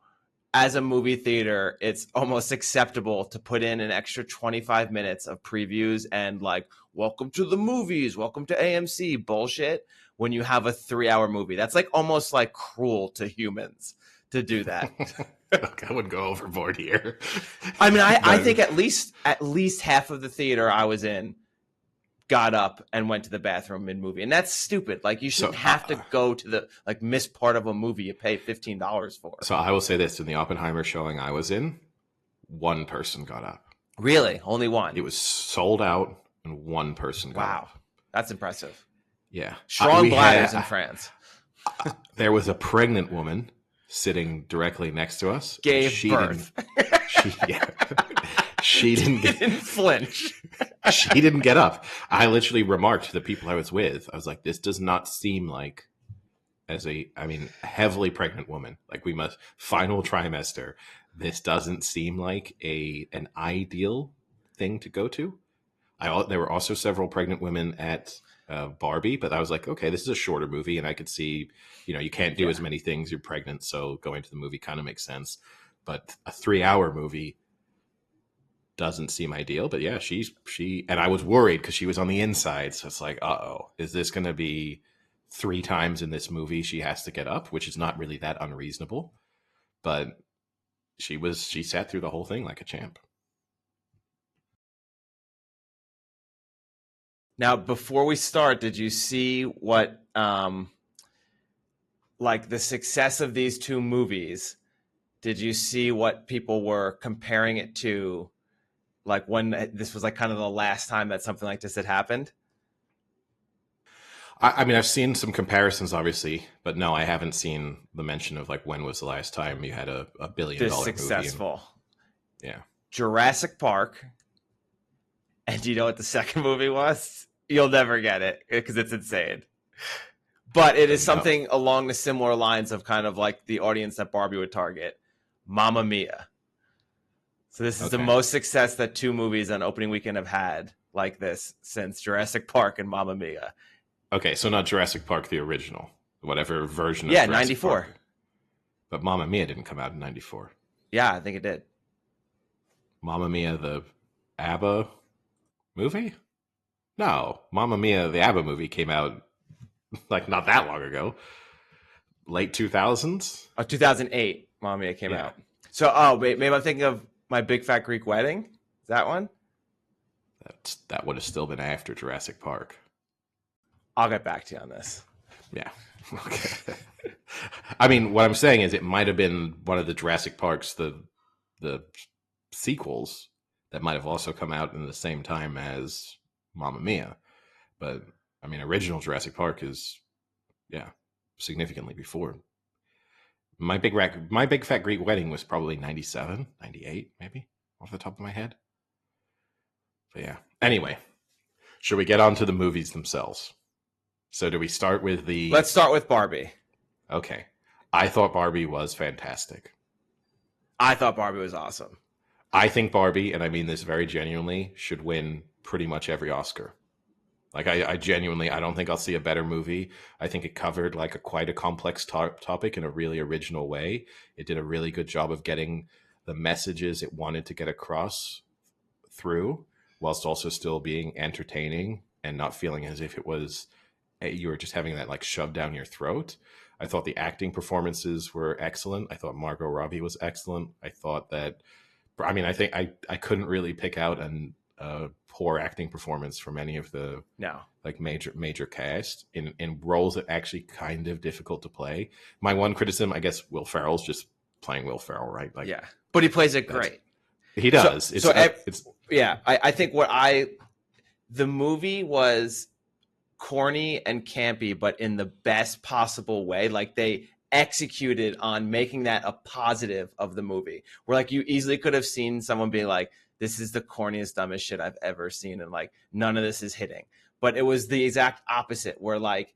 as a movie theater, it's almost acceptable to put in an extra 25 minutes of previews and welcome to the movies, welcome to AMC bullshit when you have a 3-hour movie. That's almost cruel to humans to do that. Look, I wouldn't go overboard here. I mean, I think at least half of the theater I was in got up and went to the bathroom mid-movie. And that's stupid. Like, you shouldn't have to go to the, like, miss part of a movie you pay $15 for. So I will say this. In the Oppenheimer showing I was in, one person got up. Really? Only one? It was sold out, and one person got up. Wow. That's impressive. Yeah. Strong bladders in France. There was a pregnant woman sitting directly next to us. Gave birth. She didn't flinch. She didn't get up. I literally remarked to the people I was with, I was like, this does not seem like, heavily pregnant woman. Like, we must, final trimester. This doesn't seem like an ideal thing to go to. There were also several pregnant women at Barbie, but I was like, okay, this is a shorter movie, and I could see, you can't do as many things. You're pregnant, so going to the movie kind of makes sense. But a 3-hour movie doesn't seem ideal. But yeah, she and I was worried because she was on the inside, so it's like, is this going to be 3 times in this movie she has to get up, which is not really that unreasonable. But she sat through the whole thing like a champ. Now, before we start, did you see what, like, the success of these two movies? Did you see what people were comparing it to, like, when this was, like, kind of the last time that something like this had happened? I mean, I've seen some comparisons, obviously, but no, I haven't seen the mention of, like, when was the last time you had a $1 billion this movie. Successful. Yeah. Jurassic Park. And do you know what the second movie was? You'll never get it because it's insane. But it is something along the similar lines of kind of like the audience that Barbie would target. Mamma Mia. So this is the most success that 2 movies on opening weekend have had like this since Jurassic Park and Mamma Mia. Okay, so not Jurassic Park, the original. Whatever version of Jurassic 94. Park. But Mamma Mia didn't come out in 94. Yeah, I think it did. Mamma Mia, the ABBA movie? No, Mamma Mia, the ABBA movie came out like not that long ago. Late 2000s? 2008, Mamma Mia came out. So, maybe I'm thinking of My Big Fat Greek Wedding. Is that one? That would have still been after Jurassic Park. I'll get back to you on this. Yeah. Okay. I mean, what I'm saying is it might have been one of the Jurassic Parks, the sequels that might have also come out in the same time as Mamma Mia. But, I mean, original Jurassic Park is, significantly before. My Big Fat Greek Wedding was probably 97, 98, maybe, off the top of my head. But yeah. Anyway, should we get on to the movies themselves? So do we start with Let's start with Barbie. Okay. I thought Barbie was fantastic. I thought Barbie was awesome. I think Barbie, and I mean this very genuinely, should win pretty much every Oscar. Like, I genuinely, I don't think I'll see a better movie. I think it covered like quite a complex topic in a really original way. It did a really good job of getting the messages it wanted to get across through, whilst also still being entertaining and not feeling as if it was, you were just having that like shoved down your throat. I thought the acting performances were excellent. I thought Margot Robbie was excellent. I thought that, I mean, I think I couldn't really pick out a poor acting performance from any of the like major cast in roles that actually kind of difficult to play. My one criticism, I guess, Will Ferrell's just playing Will Ferrell, right? Like, yeah, but he plays it great. He does. I think the movie was corny and campy, but in the best possible way. Like, they executed on making that a positive of the movie, where like you easily could have seen someone be like, this is the corniest, dumbest shit I've ever seen, and like none of this is hitting. But it was the exact opposite, where like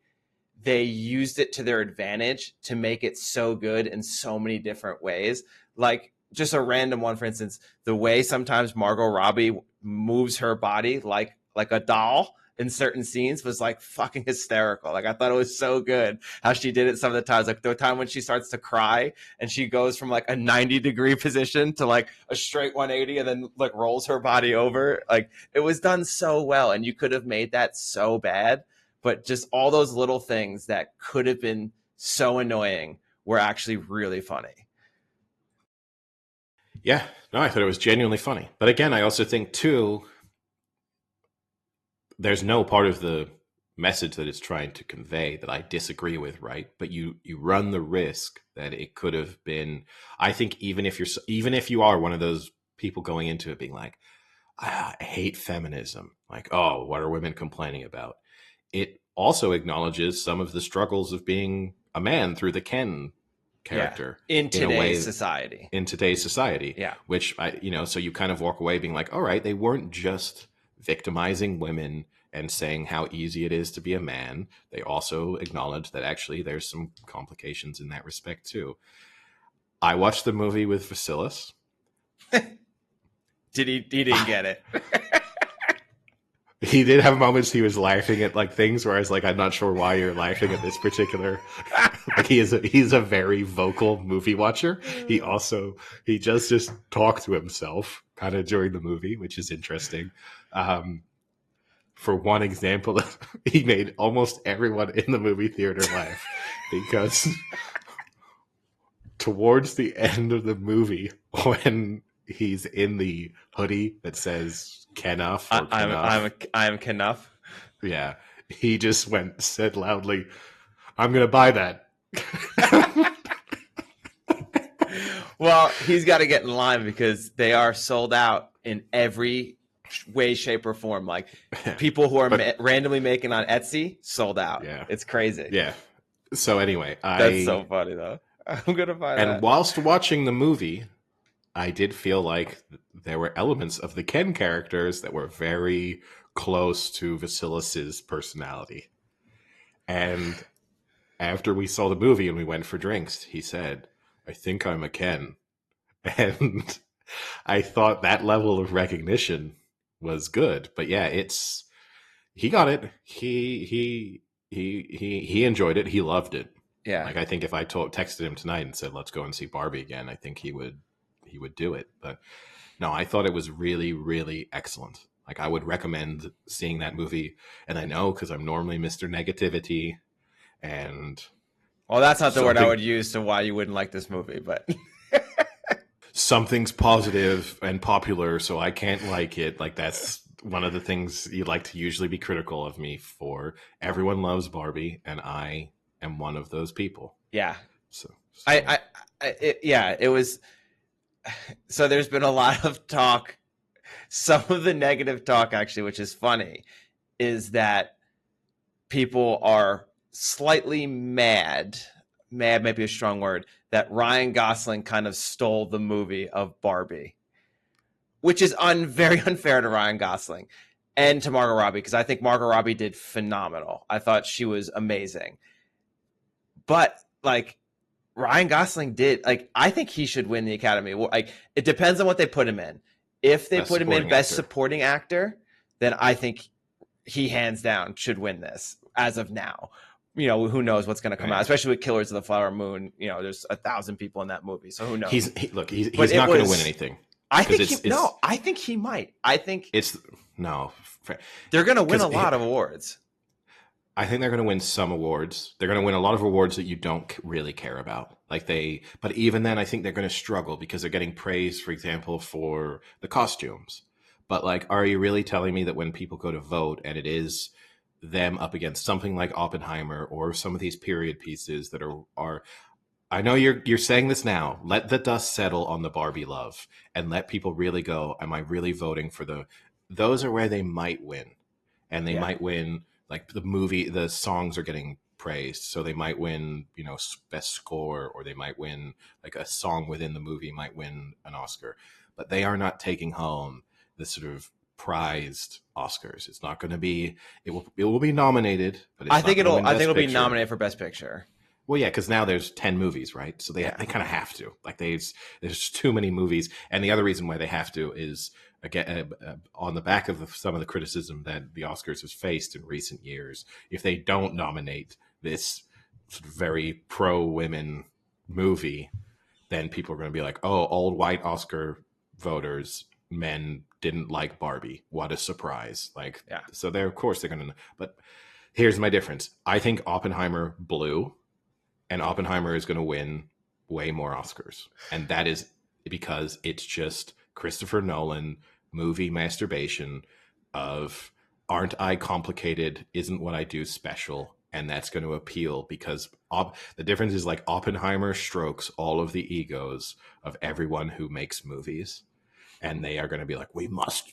they used it to their advantage to make it so good in so many different ways. Like, just a random one, for instance, the way sometimes Margot Robbie moves her body like a doll in certain scenes was like fucking hysterical. Like, I thought it was so good how she did it some of the times. Like the time when she starts to cry and she goes from like a 90-degree position to like a straight 180 and then like rolls her body over. Like, it was done so well, and you could have made that so bad, but just all those little things that could have been so annoying were actually really funny. Yeah, no, I thought it was genuinely funny. But again, I also think too, there's no part of the message that it's trying to convey that I disagree with, right? But you run the risk that it could have been. I think even if you are one of those people going into it being like, I hate feminism, like, oh, what are women complaining about? It also acknowledges some of the struggles of being a man through the Ken Yeah, character in in a today's way society. in today's society, Yeah, which so you kind of walk away being like, all right, they weren't just victimizing women and saying how easy it is to be a man. They also acknowledge that actually there's some complications in that respect too. I watched the movie with Vasilis. did he didn't get it. He did have moments he was laughing at like things where I was like, I'm not sure why you're laughing at this particular. Like he's a very vocal movie watcher. He just talk to himself kind of during the movie, which is interesting. For one example, he made almost everyone in the movie theater laugh because towards the end of the movie, when he's in the hoodie that says Kenough or Kenough, I'm Knuff. yeah, he just said loudly, "I'm gonna buy that." Well, he's got to get in line because they are sold out in every way, shape, or form. Like people who are randomly making on Etsy, sold out. Yeah, It's crazy. yeah. So anyway, That's so funny though. I'm gonna buy that. And whilst watching the movie, I did feel like there were elements of the Ken characters that were very close to Vasilis's personality. And after we saw the movie and we went for drinks, he said, I think I'm a Ken. And I thought that level of recognition was good. But yeah, he got it. He enjoyed it. He loved it. Yeah. Like I think if I texted him tonight and said, let's go and see Barbie again, I think he would do it. But no, I thought it was really, really excellent. Like I would recommend seeing that movie. And I know because I'm normally Mr. Negativity and well, that's not the word I would use to why you wouldn't like this movie, but something's positive and popular, so I can't like it. Like that's one of the things you like to usually be critical of me for. Everyone loves Barbie, and I am one of those people. Yeah. So it was. So there's been a lot of talk. Some of the negative talk, actually, which is funny, is that people are slightly mad might be a strong word, that Ryan Gosling kind of stole the movie of Barbie, which is very unfair to Ryan Gosling and to Margot Robbie, because I think Margot Robbie did phenomenal. I thought she was amazing. But like Ryan Gosling did, like, I think he should win the Academy. Like, it depends on what they put him in. If they put him in Best Supporting Actor, then I think he hands down should win this as of now. You know, who knows what's going to come out, especially with Killers of the Flower Moon. You know, there's 1,000 people in that movie, so who knows? He's not going to win anything. I think I think he might. I think they're going to win a lot of awards. I think they're going to win some awards. They're going to win a lot of awards that you don't really care about. But even then, I think they're going to struggle because they're getting praise, for example, for the costumes. But like, are you really telling me that when people go to vote and it is them up against something like Oppenheimer or some of these period pieces that are I know you're saying this now. Let the dust settle on the Barbie love and let people really go, am I really voting for those are where they might win. And they might win, like the songs are getting praised. So they might win, best score, or they might win like a song within the movie might win an Oscar, but they are not taking home the sort of prized Oscars. It's not going to be. It will be nominated, but I think it'll be nominated for Best Picture. Well, yeah, because now there's 10 movies, right? So they kind of have to. Like there's too many movies, and the other reason why they have to is again on the back of some of the criticism that the Oscars has faced in recent years. If they don't nominate this sort of very pro-women movie, then people are going to be like, "Oh, old white Oscar voters, men didn't like Barbie. What a surprise!" So of course they're going to. But here's my difference. I think Oppenheimer blew, and Oppenheimer is going to win way more Oscars, and that is because it's just Christopher Nolan movie masturbation of aren't I complicated? Isn't what I do special? And that's going to appeal because the difference is like Oppenheimer strokes all of the egos of everyone who makes movies. And they are going to be like, we must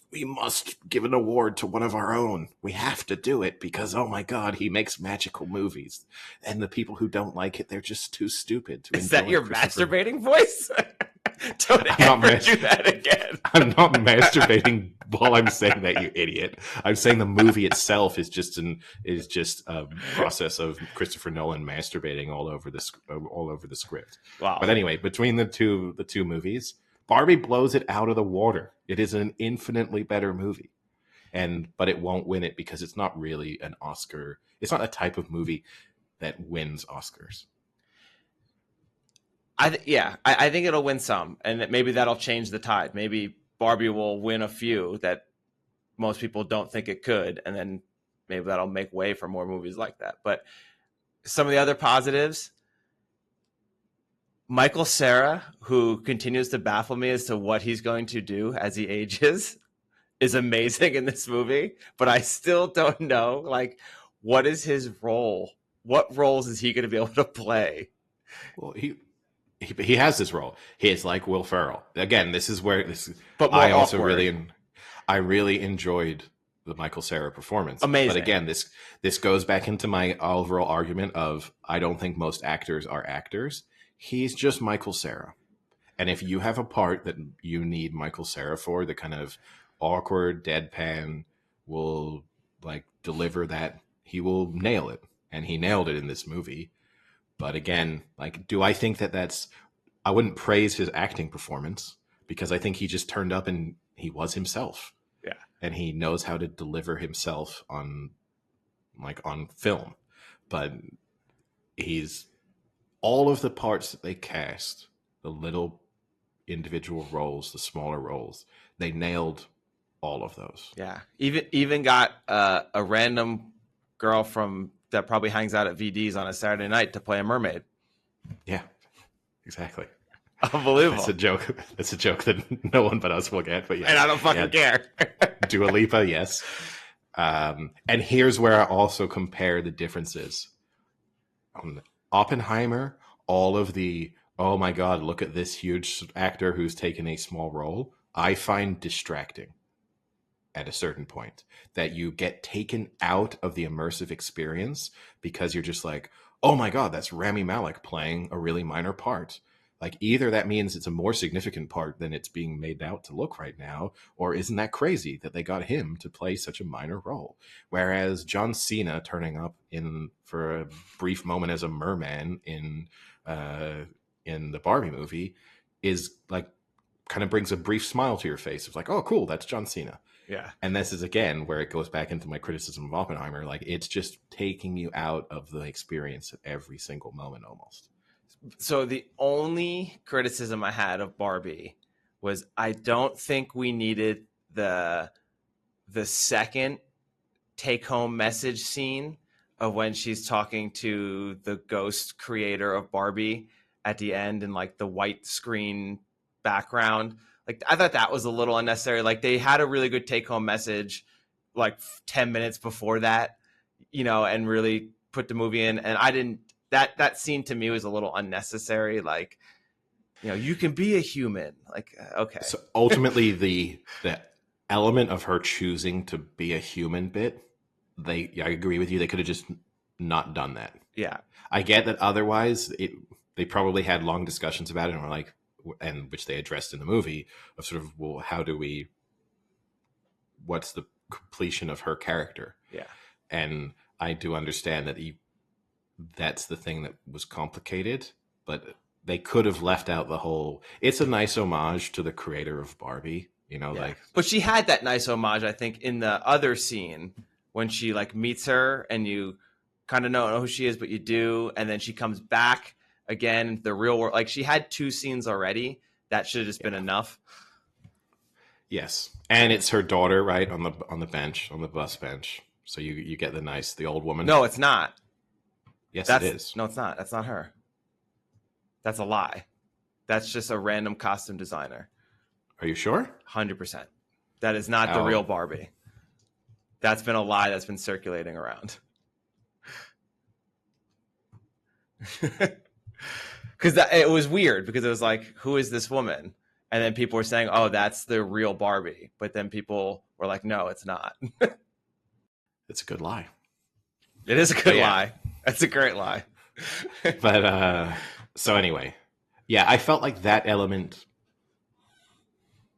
give an award to one of our own. We have to do it because, oh my God, he makes magical movies. And the people who don't like it, they're just too stupid to enjoy. Is that your masturbating voice? Don't I'm ever do that again. I'm not masturbating while I'm saying that, you idiot. I'm saying the movie itself is just a process of Christopher Nolan masturbating all over the script. Wow. But anyway, between the two movies, Barbie blows it out of the water. It is an infinitely better movie. But it won't win it because it's not really an Oscar. It's not a type of movie that wins Oscars. I think it'll win some, and maybe that'll change the tide. Maybe Barbie will win a few that most people don't think it could, and then maybe that'll make way for more movies like that. But some of the other positives, Michael Cera, who continues to baffle me as to what he's going to do as he ages, is amazing in this movie. But I still don't know, like, what is his role? What roles is he going to be able to play? Well, he has this role. He is like Will Ferrell. Again, this is where But I also really enjoyed the Michael Cera performance. Amazing. But again, this goes back into my overall argument of I don't think most actors are actors. He's just Michael Cera. And if you have a part that you need Michael Cera for, the kind of awkward, deadpan will like deliver that, he will nail it. And he nailed it in this movie. But again, like, do I think that's... I wouldn't praise his acting performance because I think he just turned up and he was himself. Yeah. And he knows how to deliver himself on film. But he's... all of the parts that they cast, the little individual roles, the smaller roles, they nailed all of those. Yeah. Even got a random girl that probably hangs out at VD's on a Saturday night to play a mermaid. Yeah, exactly. Unbelievable. That's a joke that no one but us will get. But yeah, and I don't fucking care. Dua Lipa, yes. And here's where I also compare the differences. Oppenheimer, all of the, oh my God, look at this huge actor who's taken a small role, I find distracting at a certain point, that you get taken out of the immersive experience because you're just like, oh my God, that's Rami Malek playing a really minor part. Like, either that means it's a more significant part than it's being made out to look right now, or isn't that crazy that they got him to play such a minor role? Whereas John Cena turning up for a brief moment as a merman in the Barbie movie is like, kind of brings a brief smile to your face. It's like, oh, cool, that's John Cena. Yeah. And this is, again, where it goes back into my criticism of Oppenheimer. Like, it's just taking you out of the experience at every single moment almost. So the only criticism I had of Barbie was I don't think we needed the second take-home message scene of when she's talking to the ghost creator of Barbie at the end in like the white screen background. Like, I thought that was a little unnecessary. Like, they had a really good take-home message like 10 minutes before that, and really put the movie in. And I didn't, that scene to me was a little unnecessary. Like, you can be a human. Like, okay. So ultimately, the element of her choosing to be a human bit, I agree with you. They could have just not done that. Yeah. I get that otherwise they probably had long discussions about it and were like, and which they addressed in the movie, of sort of, well, what's the completion of her character? Yeah. And I do understand that that's the thing that was complicated, but they could have left out the whole, it's a nice homage to the creator of Barbie, like. But she had that nice homage, I think, in the other scene when she like meets her and you kind of don't know who she is, but you do. And then she comes back again into the real world. Like, she had two scenes already. That should have just been enough. Yes. And it's her daughter, right? On the bench, on the bus bench. So you get the old woman. No, it's not. Yes, it is. No, it's not. That's not her. That's a lie. That's just a random costume designer. Are you sure? 100%. That is not the Oh. real Barbie. That's been a lie that's been circulating around. Because it was weird, because it was like, who is this woman? And then people were saying, oh, that's the real Barbie. But then people were like, no, it's not. It's a good lie. It is a good lie. That's a great lie. But so anyway, yeah, I felt like that element,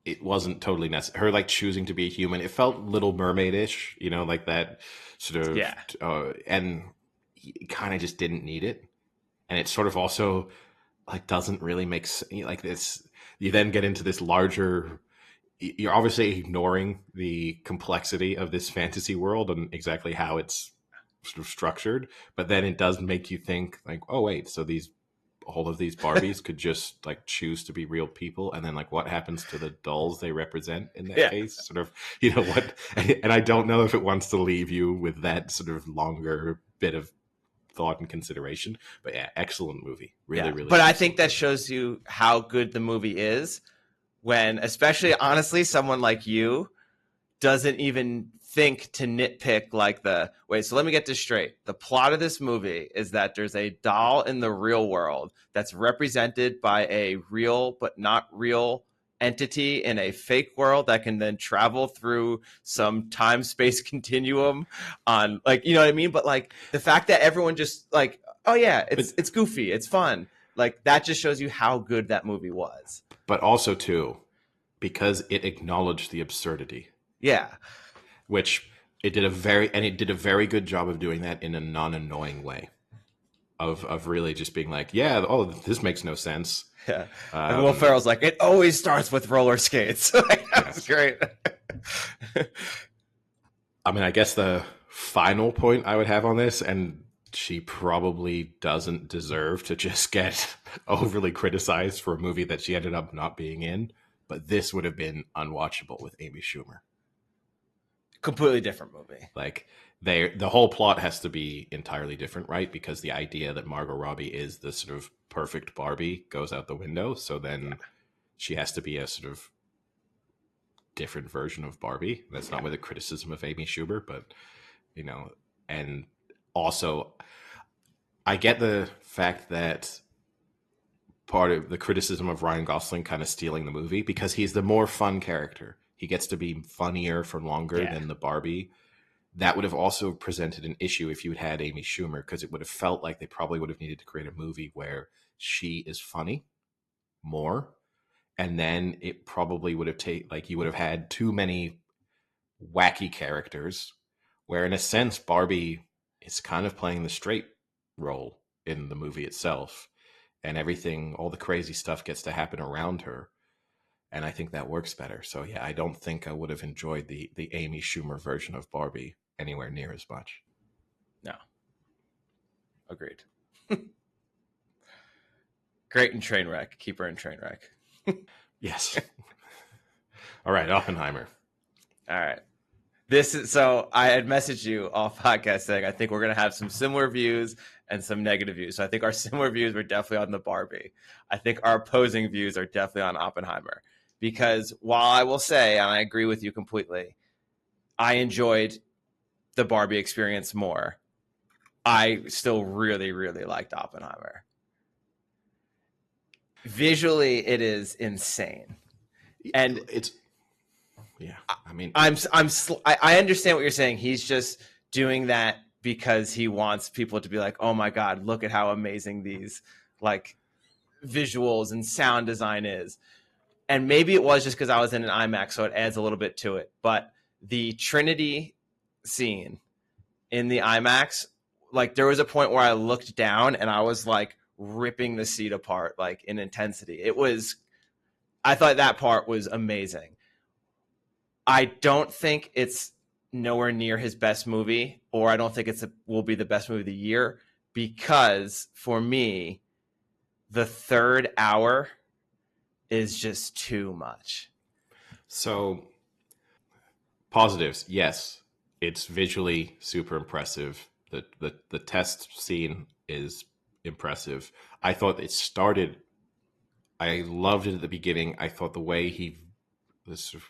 it wasn't totally necessary. Her like choosing to be a human, it felt Little Mermaid-ish, you know, like that sort of, and it kind of just didn't need it. And it sort of also like doesn't really make like this. You then get into this larger. You're obviously ignoring the complexity of this fantasy world and exactly how it's sort of structured, but then it does make you think like, oh wait, so all of these Barbies could just like choose to be real people, and then like what happens to the dolls they represent in that case? Sort of, you know what? And I don't know if it wants to leave you with that sort of longer bit of thought and consideration. But yeah, excellent movie, really. But I think that shows you how good the movie is when, especially honestly, someone like you doesn't even think to nitpick like wait, so let me get this straight. The plot of this movie is that there's a doll in the real world that's represented by a real but not real entity in a fake world that can then travel through some time space continuum on, like, you know what I mean? But like the fact that everyone just like, oh yeah, it's goofy, it's fun, like that just shows you how good that movie was. But also too, because it acknowledged the absurdity. Yeah. Which it did a very good job of doing that in a non-annoying way. Of really just being like, yeah, oh, this makes no sense. Yeah. And Will Ferrell's like, it always starts with roller skates. Like, that's great. I mean, I guess the final point I would have on this, and she probably doesn't deserve to just get overly criticized for a movie that she ended up not being in, but this would have been unwatchable with Amy Schumer. Completely different movie. Like the whole plot has to be entirely different, right? Because the idea that Margot Robbie is the sort of perfect Barbie goes out the window. So then she has to be a sort of different version of Barbie. That's not with a criticism of Amy Schumer, but you know, and also I get the fact that part of the criticism of Ryan Gosling kind of stealing the movie because he's the more fun character. He gets to be funnier for longer than the Barbie. That would have also presented an issue if you had had Amy Schumer, because it would have felt like they probably would have needed to create a movie where she is funny more. And then it probably would have you would have had too many wacky characters, where in a sense, Barbie is kind of playing the straight role in the movie itself. And everything, all the crazy stuff gets to happen around her. And I think that works better. So yeah, I don't think I would have enjoyed the Amy Schumer version of Barbie anywhere near as much. No. Agreed. Great in Trainwreck. Keep her in Trainwreck. Yes. All right, Oppenheimer. All right. So I had messaged you off podcast saying I think we're going to have some similar views and some negative views. So I think our similar views were definitely on the Barbie. I think our opposing views are definitely on Oppenheimer. Because while I will say, and I agree with you completely, I enjoyed the Barbie experience more, I still really, really liked Oppenheimer. Visually, it is insane. And it's, yeah, I mean, I understand what you're saying. He's just doing that because he wants people to be like, oh my God, look at how amazing these like visuals and sound design is. And maybe it was just because I was in an IMAX, so it adds a little bit to it. But the Trinity scene in the IMAX, like there was a point where I looked down and I was like ripping the seat apart, like in intensity. I thought that part was amazing. I don't think it's nowhere near his best movie, or I don't think will be the best movie of the year, because for me, the third hour is just too much. So positives, yes, it's visually super impressive. The test scene is impressive. I thought it started I loved it at the beginning. I thought the way this sort of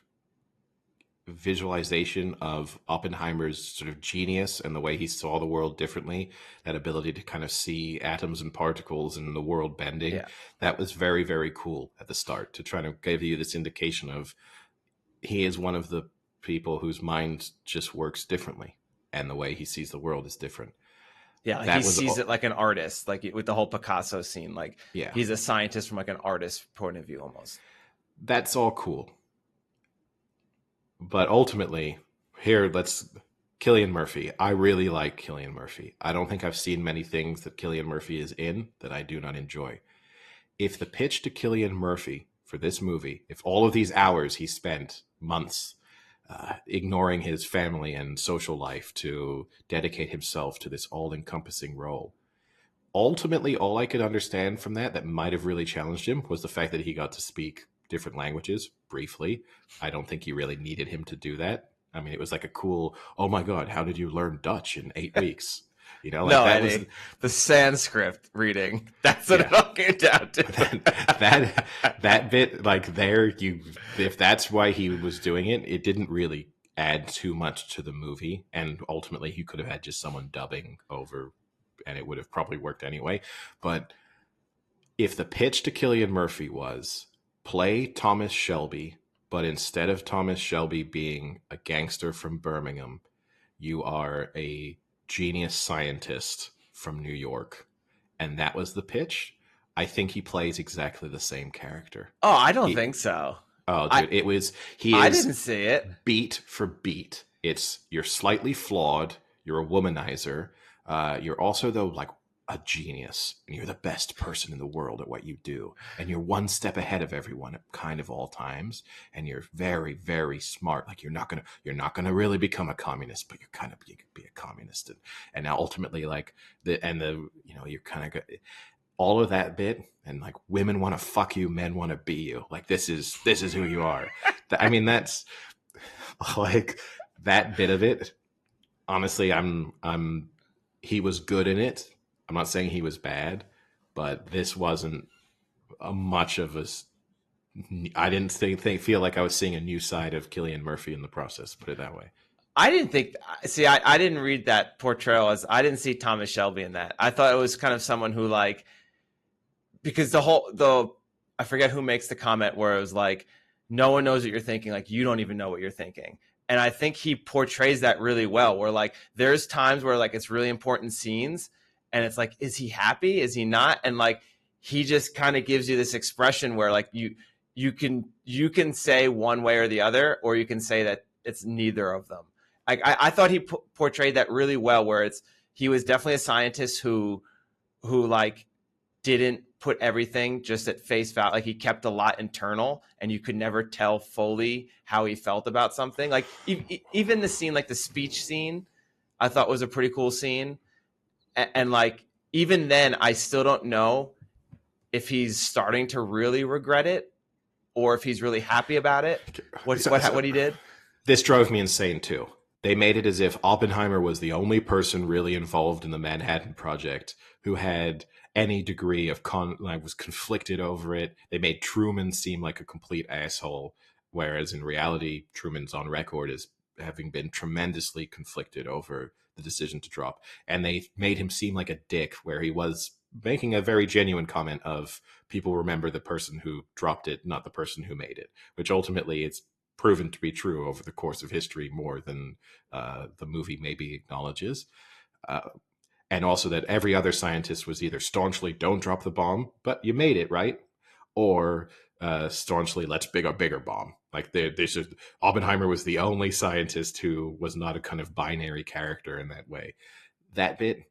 visualization of Oppenheimer's sort of genius and the way he saw the world differently, that ability to kind of see atoms and particles and the world bending, Yeah. that was very, very cool at the start, to try to give you this indication of he is one of the people whose mind just works differently and the way he sees the world is different. Yeah, like he That was, sees it like an artist, like with the whole Picasso scene. Like yeah, he's a scientist from like an artist point of view almost. that's all cool. But ultimately, here, let's Cillian Murphy. I really like Cillian Murphy. I don't think I've seen many things that Cillian Murphy is in that I do not enjoy. If the pitch to Cillian Murphy for this movie, if all of these hours he spent, months, ignoring his family and social life to dedicate himself to this all-encompassing role, ultimately all I could understand from that might have really challenged him was the fact that he got to speak different languages briefly. I don't think he really needed him to do that. I mean, it was like a cool, oh my God, how did you learn Dutch in 8 weeks? You know, like No, that Eddie, was the Sanskrit reading. That's what yeah. it all came down to. that bit, like there, if that's why he was doing it, it didn't really add too much to the movie. And ultimately, he could have had just someone dubbing over, and it would have probably worked anyway. But if the pitch to Cillian Murphy was play Thomas Shelby, but instead of Thomas Shelby being a gangster from Birmingham, you are a genius scientist from New York, and that was the pitch, I think he plays exactly the same character. Oh, I don't think so. Oh, dude, I didn't see it. Beat for beat. It's you're slightly flawed. You're a womanizer. You're also though like a genius, and you're the best person in the world at what you do, and you're one step ahead of everyone at kind of all times, and you're very, very smart. Like you're not gonna really become a communist, but you could be a communist, and now ultimately like you're kind of all of that bit, and like women want to fuck you, men want to be you. Like this is who you are. I mean, that's like that bit of it. Honestly, he was good in it. I'm not saying he was bad, but this wasn't much of a. I didn't feel like I was seeing a new side of Cillian Murphy in the process. Put it that way. I didn't think. See, I didn't read that portrayal as. I didn't see Thomas Shelby in that. I thought it was kind of someone who like, because I forget who makes the comment where it was like, no one knows what you're thinking. Like you don't even know what you're thinking. And I think he portrays that really well. Where like there's times where like it's really important scenes. And it's like, is he happy? Is he not? And like, he just kind of gives you this expression where like you can say one way or the other, or you can say that it's neither of them. I thought he portrayed that really well, where he was definitely a scientist who like didn't put everything just at face value. Like he kept a lot internal, and you could never tell fully how he felt about something. Like even the scene, like the speech scene, I thought was a pretty cool scene. And like, even then, I still don't know if he's starting to really regret it or if he's really happy about it. What he did? This drove me insane too. They made it as if Oppenheimer was the only person really involved in the Manhattan Project who had any degree of was conflicted over it. They made Truman seem like a complete asshole, whereas in reality, Truman's on record as having been tremendously conflicted over the decision to drop, and they made him seem like a dick, where he was making a very genuine comment of people remember the person who dropped it, not the person who made it, which ultimately it's proven to be true over the course of history more than the movie maybe acknowledges. And also that every other scientist was either staunchly don't drop the bomb, but you made it, right? Or staunchly let's a bigger bomb. Like Oppenheimer was the only scientist who was not a kind of binary character in that way. That bit,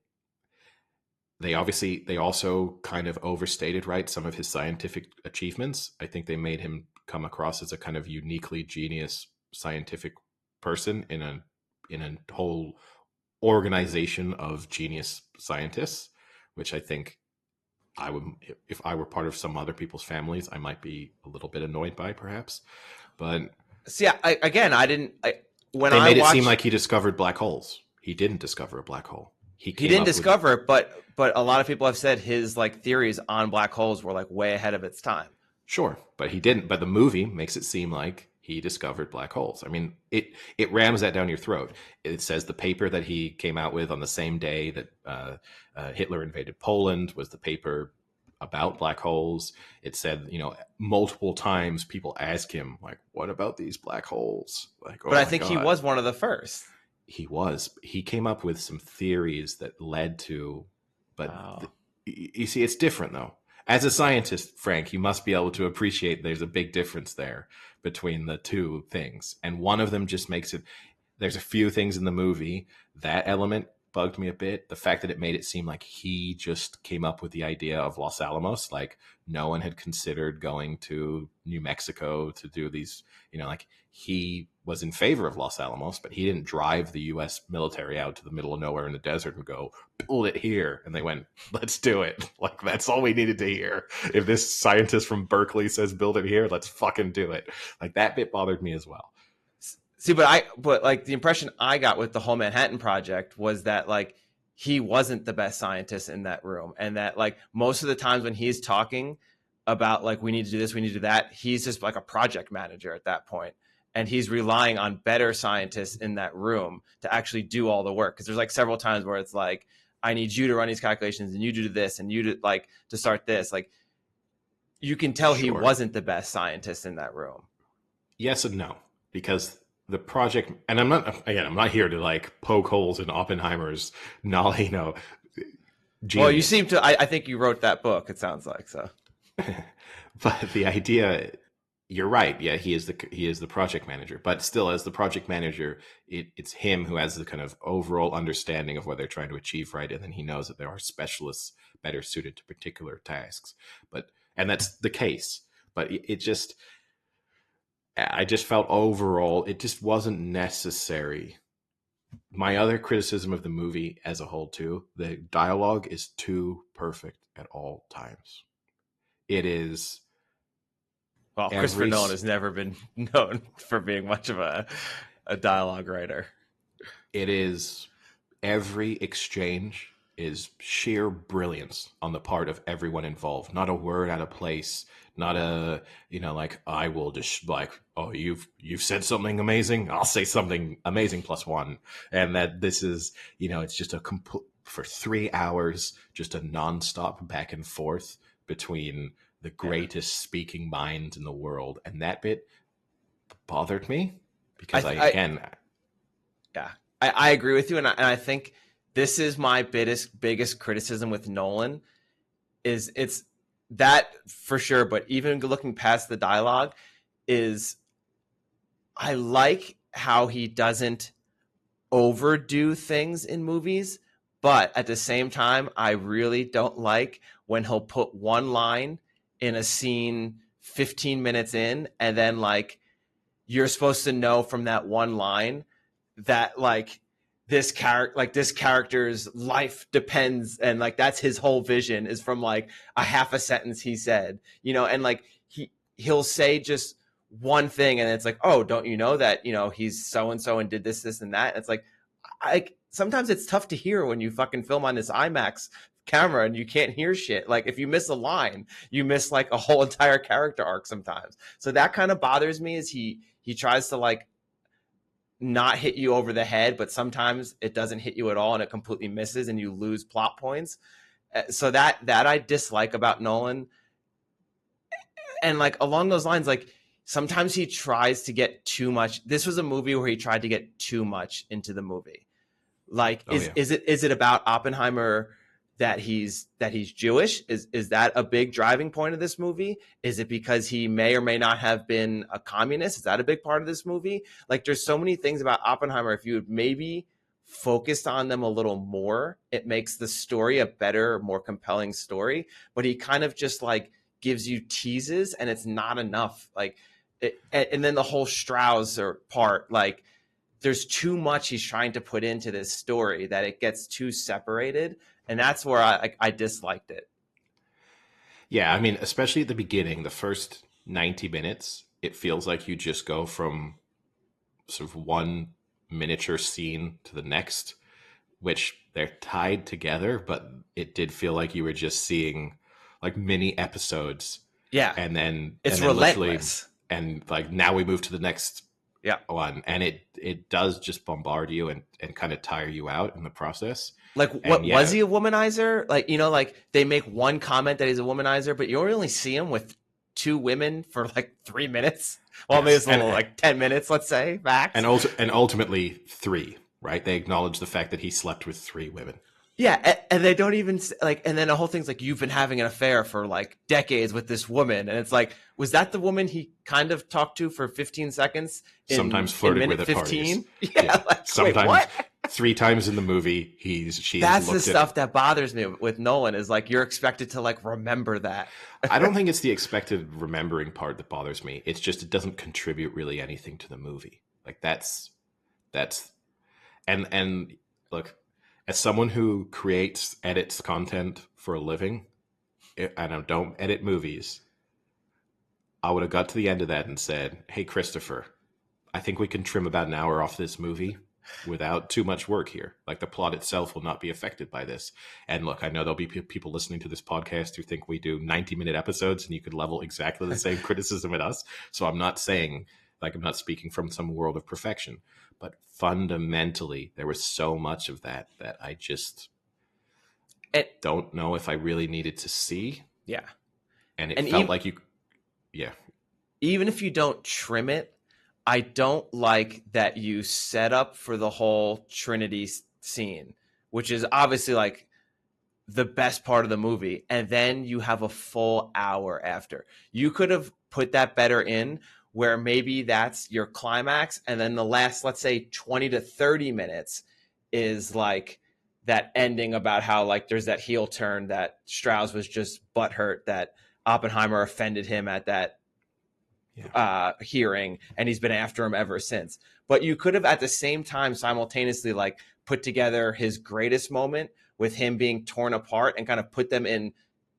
they also kind of overstated, right, some of his scientific achievements. I think they made him come across as a kind of uniquely genius scientific person in a whole organization of genius scientists, which I think I would, if I were part of some other people's families, I might be a little bit annoyed by, perhaps. But see, they made it seem like he discovered black holes. He didn't discover a black hole. He didn't discover it, but a lot of people have said his like theories on black holes were like way ahead of its time. Sure, but he didn't. But the movie makes it seem like he discovered black holes. I mean, it rams that down your throat. It says the paper that he came out with on the same day that Hitler invaded Poland was the paper about black holes. It said, multiple times people ask him, like, "What about these black holes?" Like, But oh I my think he god, was one of the first. he came up with some theories that led to, but Oh. you see, it's different though. As a scientist, Frank, you must be able to appreciate there's a big difference there between the two things. And one of them just makes it, there's a few things in the movie. That element bugged me a bit. The fact that it made it seem like he just came up with the idea of Los Alamos, like no one had considered going to New Mexico to do these, like he was in favor of Los Alamos, but he didn't drive the US military out to the middle of nowhere in the desert and go, build it here. And they went, let's do it. Like, that's all we needed to hear. If this scientist from Berkeley says build it here, let's fucking do it. Like, that bit bothered me as well. See, but like the impression I got with the whole Manhattan Project was that like he wasn't the best scientist in that room, and that like most of the times when he's talking about like we need to do this, we need to do that, he's just like a project manager at that point, and he's relying on better scientists in that room to actually do all the work. Because there's like several times where it's like, I need you to run these calculations, and you do this, and you do like to start this. Like you can tell he Sure. wasn't the best scientist in that room. Yes and no, because the project, and I'm not here to like poke holes in Oppenheimer's knowledge, genius. Well, you seem to. I think you wrote that book. It sounds like so. But the idea, you're right. Yeah, he is the project manager. But still, as the project manager, it's him who has the kind of overall understanding of what they're trying to achieve, right? And then he knows that there are specialists better suited to particular tasks. And that's the case. But I just felt overall it just wasn't necessary. My other criticism of the movie as a whole, too, the dialogue is too perfect at all times. It is. Well, Christopher Nolan has never been known for being much of a dialogue writer. It is. Every exchange is sheer brilliance on the part of everyone involved. Not a word out of place. Not a, like, I will just like, oh, you've said something amazing, I'll say something amazing plus one. And that this is, it's just a complete, for 3 hours, just a nonstop back and forth between the greatest speaking minds in the world. And that bit bothered me because I agree with you. And I think this is my biggest criticism with Nolan is it's that for sure. But even looking past the dialogue is I like how he doesn't overdo things in movies. But at the same time, I really don't like when he'll put one line in a scene 15 minutes in, and then like you're supposed to know from that one line that like this character's life depends, and like that's his whole vision is from like a half a sentence he said, and like he'll say just one thing and it's like, oh, don't you know that he's so and so and did this and that. And it's like sometimes it's tough to hear when you fucking film on this IMAX camera and you can't hear shit. Like if you miss a line, you miss like a whole entire character arc sometimes. So that kind of bothers me is he tries to like not hit you over the head, but sometimes it doesn't hit you at all and it completely misses and you lose plot points. So that I dislike about Nolan. And like along those lines, like sometimes he tries to get too much. This was a movie where he tried to get too much into the movie. Like, is it about Oppenheimer that he's Jewish? Is that a big driving point of this movie? Is it because he may or may not have been a communist? Is that a big part of this movie? Like, there's so many things about Oppenheimer. If you had maybe focused on them a little more, it makes the story a better, more compelling story. But he kind of just like gives you teases, and it's not enough. Like, and then the whole Strauss part, like. There's too much he's trying to put into this story that it gets too separated. And that's where I disliked it. Yeah, I mean, especially at the beginning, the first 90 minutes, it feels like you just go from sort of one miniature scene to the next, which they're tied together, but it did feel like you were just seeing like mini episodes Yeah, it's literally, relentless. and like now we move to the next Yeah, one, and it does just bombard you and kind of tire you out in the process. like And what was yeah, he a womanizer? Like, you know, like they make one comment that he's a womanizer, but you only see him with two women for like 3 minutes. Well, maybe yes, it's a little like 10 minutes, let's say, max. and ultimately three, right? They acknowledge the fact that he slept with three women. Yeah, and they don't even like, and then the whole thing's like, you've been having an affair for like decades with this woman, and it's like, was that the woman he kind of talked to for 15 seconds Sometimes in flirted with minute at parties. 15? Yeah, like, wait, Sometimes what? 3 times in the movie, she's That's the looked at. stuff that bothers me with Nolan, is like you're expected to like remember that. I don't think it's the expected remembering part that bothers me. It's just it doesn't contribute really anything to the movie. Like that's and look, as someone who edits content for a living, and I don't edit movies, I would have got to the end of that and said, "Hey, Christopher, I think we can trim about an hour off this movie without too much work here. Like the plot itself will not be affected by this." And look, I know there'll be people listening to this podcast who think we do 90-minute episodes and you could level exactly the same criticism at us. So I'm not saying, like, I'm not speaking from some world of perfection, but fundamentally there was so much of that I just don't know if I really needed to see. Yeah. And it And felt like yeah. even if you don't trim it, I don't like that you set up for the whole Trinity scene, which is obviously like the best part of the movie, and then you have a full hour after. You could have put that better in, where maybe that's your climax, and then the last, let's say, 20 to 30 minutes is like that ending about how like there's that heel turn that Strauss was just butthurt that Oppenheimer offended him at that hearing, and he's been after him ever since. But you could have at the same time simultaneously like put together his greatest moment with him being torn apart and kind of put them in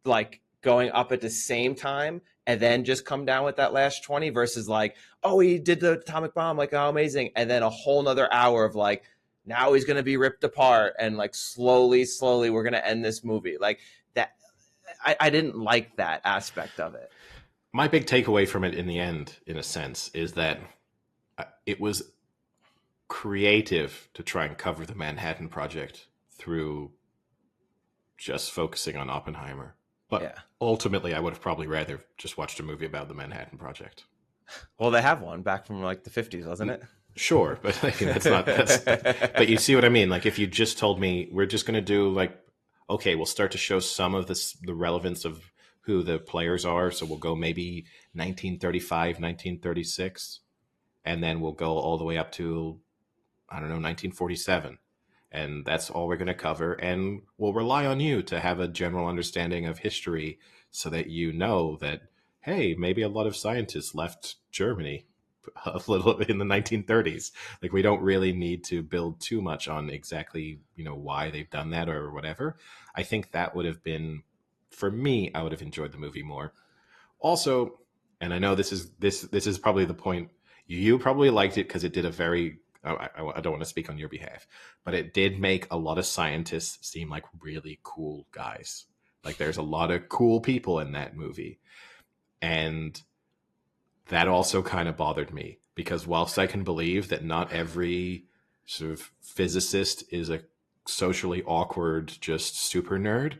like going up at the same time, and then just come down with that last 20 versus like, oh, he did the atomic bomb, like, how amazing, and then a whole nother hour of like, now he's going to be ripped apart, and like slowly we're going to end this movie like that. I didn't like that aspect of it. My big takeaway from it in the end, in a sense, is that it was creative to try and cover the Manhattan Project through just focusing on Oppenheimer. But ultimately, I would have probably rather just watched a movie about the Manhattan Project. Well, they have one back from like the 50s, wasn't it? Sure, but like, that's not. But you see what I mean? Like, if you just told me we're just going to do like, okay, we'll start to show some of the relevance of who the players are. So we'll go maybe 1935, 1936, and then we'll go all the way up to, I don't know, 1947. And that's all we're going to cover. And we'll rely on you to have a general understanding of history so that you know that, hey, maybe a lot of scientists left Germany a little in the 1930s. Like, we don't really need to build too much on exactly, why they've done that or whatever. I think that would have been, for me, I would have enjoyed the movie more. Also, and I know this is probably the point, you probably liked it because it did a very, I don't want to speak on your behalf, but it did make a lot of scientists seem like really cool guys. Like, there's a lot of cool people in that movie. And that also kind of bothered me, because whilst I can believe that not every sort of physicist is a socially awkward, just super nerd,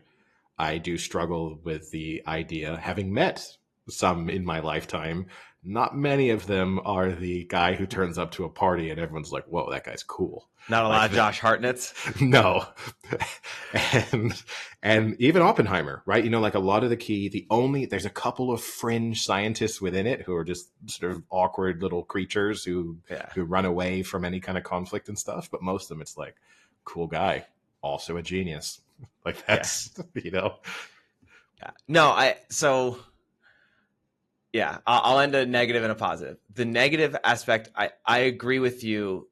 I do struggle with the idea, having met some in my lifetime, not many of them are the guy who turns up to a party and everyone's like, whoa, that guy's cool. Not a lot of Josh Hartnett's. No. and even Oppenheimer, right? Like a lot of there's a couple of fringe scientists within it who are just sort of awkward little creatures who run away from any kind of conflict and stuff. But most of them, it's like, cool guy, also a genius. Like, that's, Yeah. No, I'll end a negative and a positive. The negative aspect, I agree with you.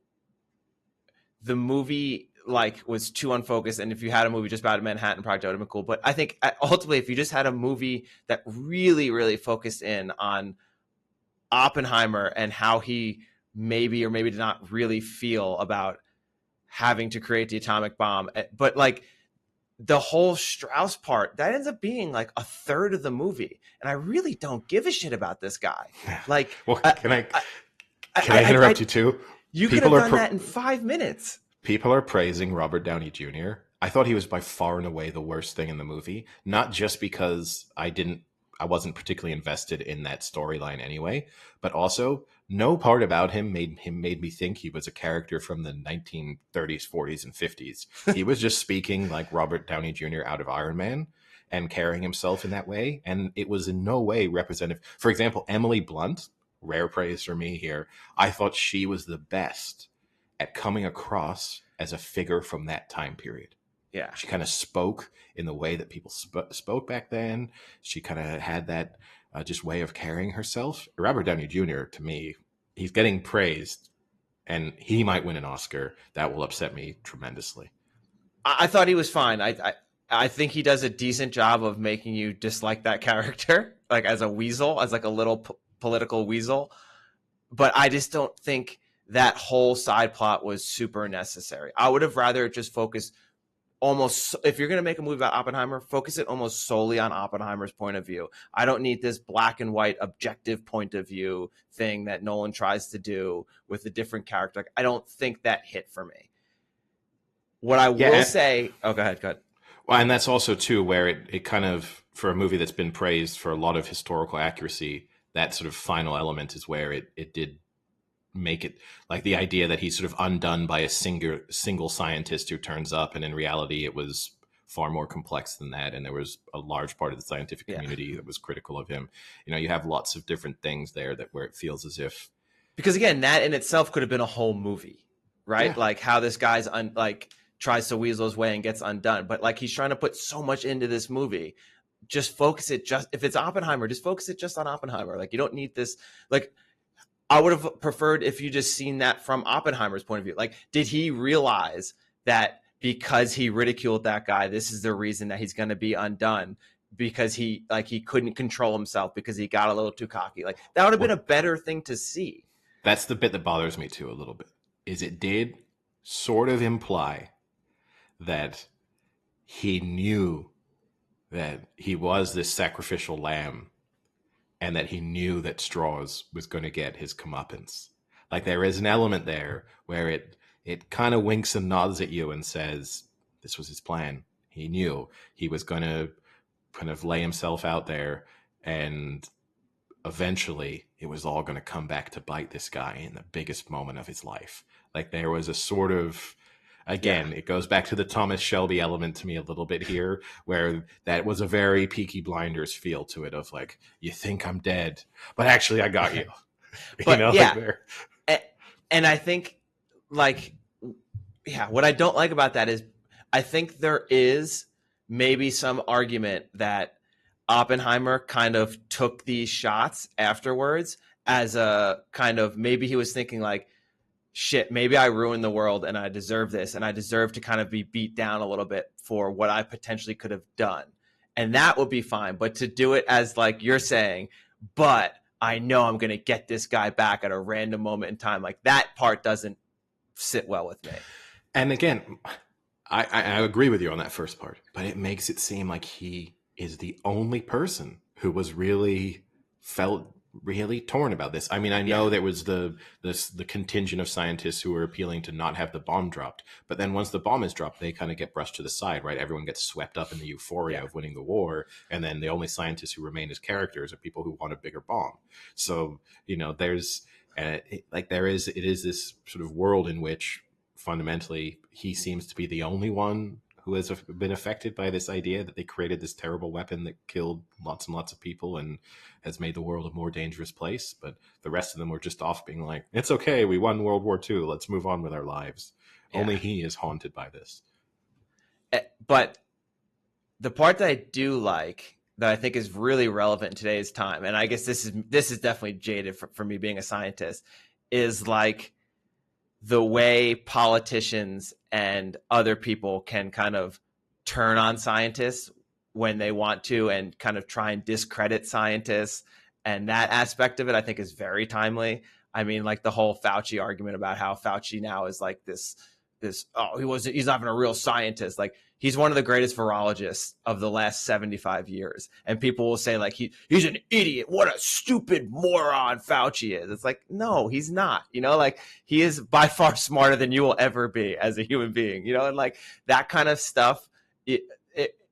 The movie was too unfocused, and if you had a movie just about a Manhattan Project, that would have been cool. But I think ultimately, if you just had a movie that really, really focused in on Oppenheimer and how he maybe or maybe did not really feel about having to create the atomic bomb, but the whole Strauss part, that ends up being like a third of the movie. And I really don't give a shit about this guy. Like, Well, I, can I interrupt I, you too? you could have People are done that in 5 minutes. people are praising Robert Downey Jr. I thought he was by far and away the worst thing in the movie, not just because I wasn't particularly invested in that storyline anyway, but also no part about him made me think he was a character from the 1930s, 40s, and 50s. He was just speaking like Robert Downey Jr. out of Iron Man and carrying himself in that way, and it was in no way representative. For example, Emily Blunt, rare praise for me here. I thought she was the best at coming across as a figure from that time period. Yeah. She kind of spoke in the way that people spoke back then. She kind of had that just way of carrying herself. Robert Downey Jr., to me, he's getting praised, and he might win an Oscar. That will upset me tremendously. I thought he was fine. I think he does a decent job of making you dislike that character, like as a weasel, as like a little political weasel. But I just don't think that whole side plot was super necessary. I would have rather just focused almost, if you're going to make a movie about Oppenheimer, focus it almost solely on Oppenheimer's point of view. I don't need this black and white objective point of view thing that Nolan tries to do with a different character. Like, I don't think that hit for me. What I will say, go ahead. Well, and that's also too where it kind of, for a movie that's been praised for a lot of historical accuracy, that sort of final element is where it did make it, like the idea that he's sort of undone by a single scientist who turns up, and in reality it was far more complex than that, and there was a large part of the scientific community that was critical of him. You have lots of different things there that where it feels as if, because again, that in itself could have been a whole movie, right? Yeah. Like how this guy's tries to weasel his way and gets undone, but like he's trying to put so much into this movie. Just focus it, just if it's Oppenheimer, just focus it just on Oppenheimer. Like, you don't need this. Like, I would have preferred if you just seen that from Oppenheimer's point of view. Like, did he realize that because he ridiculed that guy, this is the reason that he's going to be undone, because he couldn't control himself because he got a little too cocky? Like, that would have been a better thing to see. That's the bit that bothers me too a little bit, is it did sort of imply that he knew that he was this sacrificial lamb, and that he knew that Strauss was going to get his comeuppance. Like, there is an element there where it kind of winks and nods at you and says, this was his plan. He knew he was going to kind of lay himself out there, and eventually it was all going to come back to bite this guy in the biggest moment of his life. Like, there was a sort of, again, it goes back to the Thomas Shelby element to me a little bit here, where that was a very Peaky Blinders feel to it, of like, you think I'm dead, but actually I got you. But Like and I think, what I don't like about that is, I think there is maybe some argument that Oppenheimer kind of took these shots afterwards as a kind of, maybe he was thinking like, shit, maybe I ruined the world and I deserve this, and I deserve to kind of be beat down a little bit for what I potentially could have done. And that would be fine. But to do it as like you're saying, but I know I'm going to get this guy back at a random moment in time, like that part doesn't sit well with me. And again, I agree with you on that first part, but it makes it seem like he is the only person who was really felt really torn about this. I mean, I know there was the contingent of scientists who were appealing to not have the bomb dropped, but then once the bomb is dropped, they kind of get brushed to the side, right? Everyone gets swept up in the euphoria of winning the war, and then the only scientists who remain as characters are people who want a bigger bomb. So there's it is this sort of world in which fundamentally he seems to be the only one who has been affected by this idea that they created this terrible weapon that killed lots and lots of people and has made the world a more dangerous place. But the rest of them were just off being like, it's okay, we won World War II, let's move on with our lives. Only he is haunted by this. But the part that I do like, that I think is really relevant in today's time, and I guess this is definitely jaded for me being a scientist, is like the way politicians and other people can kind of turn on scientists when they want to, and kind of try and discredit scientists. And that aspect of it, I think, is very timely. I mean, like the whole Fauci argument about how Fauci now is like this, he's not even a real scientist. Like, he's one of the greatest virologists of the last 75 years. And people will say, like, he's an idiot. What a stupid moron Fauci is. It's like, no, he's not. You know, like, he is by far smarter than you will ever be as a human being, you know, and like that kind of stuff.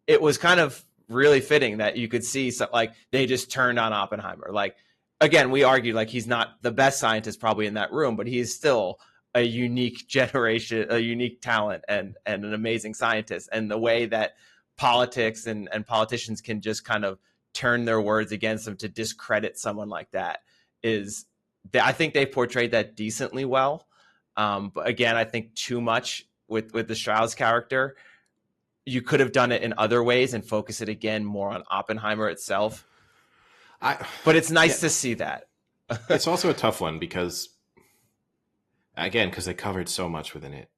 It was kind of really fitting that you could see like they just turned on Oppenheimer. Like, again, we argued like he's not the best scientist probably in that room, but he is still a unique generation, a unique talent, and an amazing scientist. And the way that politics and politicians can just kind of turn their words against them to discredit someone like that is, I think they portrayed that decently well. But again, I think too much with the Strauss character. You could have done it in other ways and focus it again more on Oppenheimer itself. But it's nice to see that. It's also a tough one because, again, because they covered so much within it.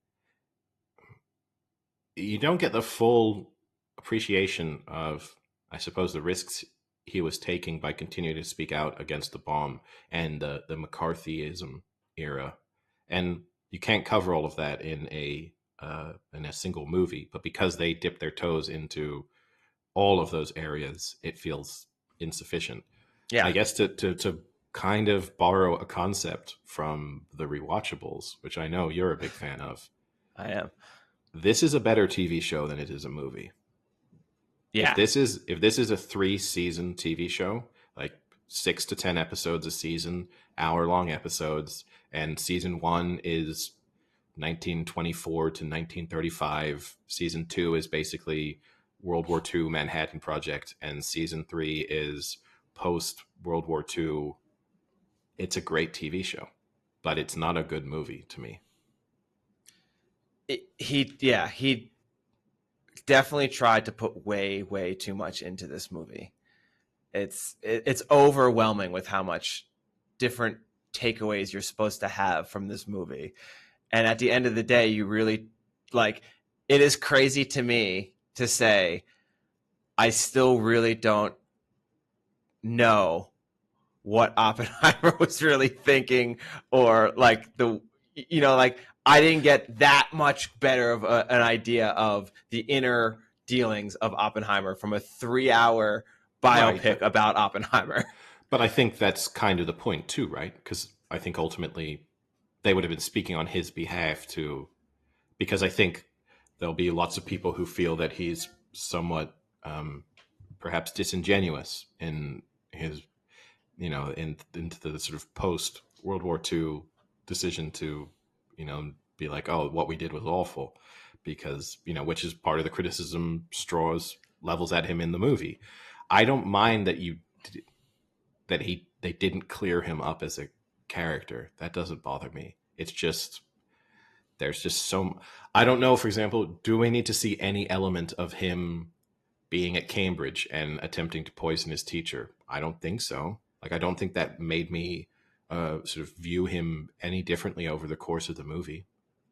You don't get the full appreciation of, I suppose, the risks he was taking by continuing to speak out against the bomb and the McCarthyism era. And you can't cover all of that in a single movie, but because they dip their toes into all of those areas, it feels insufficient. Yeah, I guess to kind of borrow a concept from the Rewatchables, which I know you're a big fan of. I am. This is a better TV show than it is a movie. Yeah. If this is a 3-season TV show, like 6 to 10 episodes a season, hour-long episodes, and season 1 is 1924 to 1935. Season 2 is basically World War II Manhattan Project, and season 3 is post World War II. It's a great TV show, but it's not a good movie to me. He definitely tried to put way too much into this movie. It's overwhelming with how much different takeaways you're supposed to have from this movie. And at the end of the day, you really, like, it is crazy to me to say I still really don't know what Oppenheimer was really thinking, or like like I didn't get that much better of an idea of the inner dealings of Oppenheimer from a 3-hour biopic about Oppenheimer. But I think that's kind of the point too, right? Because I think ultimately they would have been speaking on his behalf too, because I think there'll be lots of people who feel that he's somewhat perhaps disingenuous in his, into the sort of post World War II decision to, be like, oh, what we did was awful, because, which is part of the criticism Strauss levels at him in the movie. I don't mind that they didn't clear him up as a character. That doesn't bother me. It's just, there's just so, I don't know, for example, do we need to see any element of him being at Cambridge and attempting to poison his teacher? I don't think so. Like, I don't think that made me sort of view him any differently over the course of the movie.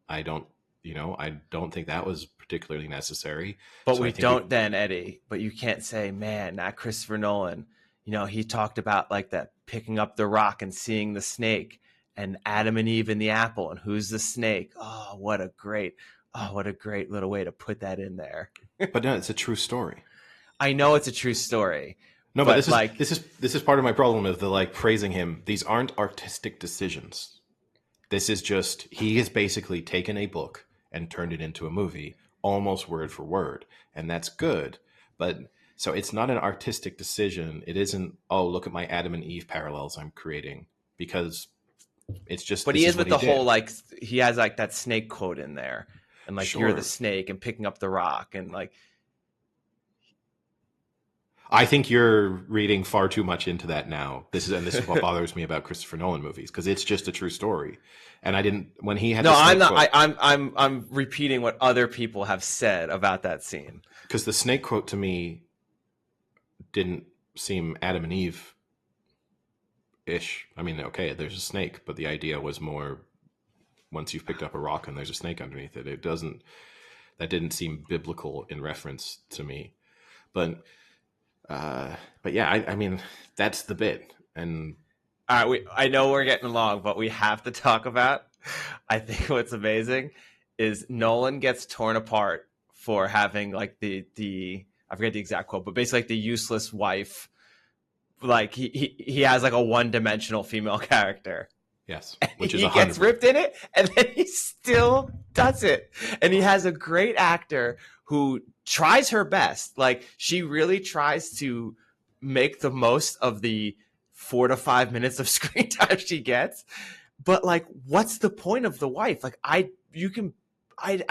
I don't think that was particularly necessary. But so Eddie, but you can't say, man, not Christopher Nolan. He talked about like that picking up the rock and seeing the snake and Adam and Eve in the apple and who's the snake. Oh, what a great little way to put that in there. But no, it's a true story. I know it's a true story. No, but this is part of my problem of the like praising him. These aren't artistic decisions. This is just, he has basically taken a book and turned it into a movie almost word for word. And that's good. But so it's not an artistic decision. It isn't, oh, look at my Adam and Eve parallels I'm creating, because it's just. But he is with the whole, like, he has like that snake quote in there, and like, sure, you're the snake and picking up the rock, and like. I think you're reading far too much into that now. This is what bothers me about Christopher Nolan movies, because it's just a true story. And I didn't, when he had. No, I'm not. Quote, I'm repeating what other people have said about that scene. Because the snake quote to me didn't seem Adam and Eve ish. I mean, okay, there's a snake, but the idea was more, once you've picked up a rock and there's a snake underneath it, that didn't seem biblical in reference to me. But yeah, I mean, that's the bit. And I know we're getting along, but we have to talk about, I think what's amazing is Nolan gets torn apart for having like the I forget the exact quote, but basically like the useless wife. Like he has like a one-dimensional female character. Yes, And which is he gets 100%. ripped in it, and then he still does it. And he has a great actor who tries her best. Like, she really tries to make the most of the 4 to 5 minutes of screen time she gets. But like, what's the point of the wife? Like, I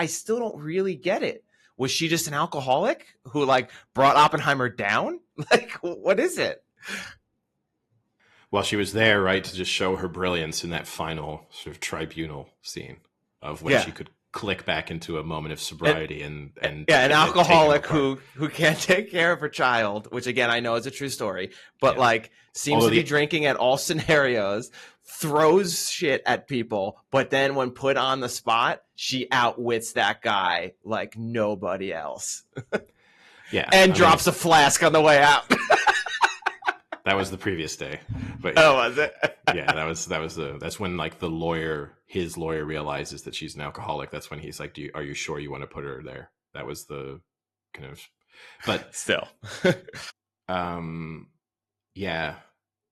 still don't really get it. Was she just an alcoholic who like brought Oppenheimer down? Like, what is it? Well, she was there, right, to just show her brilliance in that final sort of tribunal scene of when Yeah. she could click back into a moment of sobriety and yeah, an alcoholic take him apart. who can't take care of her child, which again I know is a true story, but Yeah. like seems to be drinking at all scenarios, throws shit at people, but then when put on the spot, she outwits that guy like nobody else. Yeah, and drops a flask on the way out. That was the previous day, but Oh, was it? yeah, that's when like his lawyer realizes that she's an alcoholic. That's when he's like, are you sure you want to put her there? That was the kind of, but still, yeah,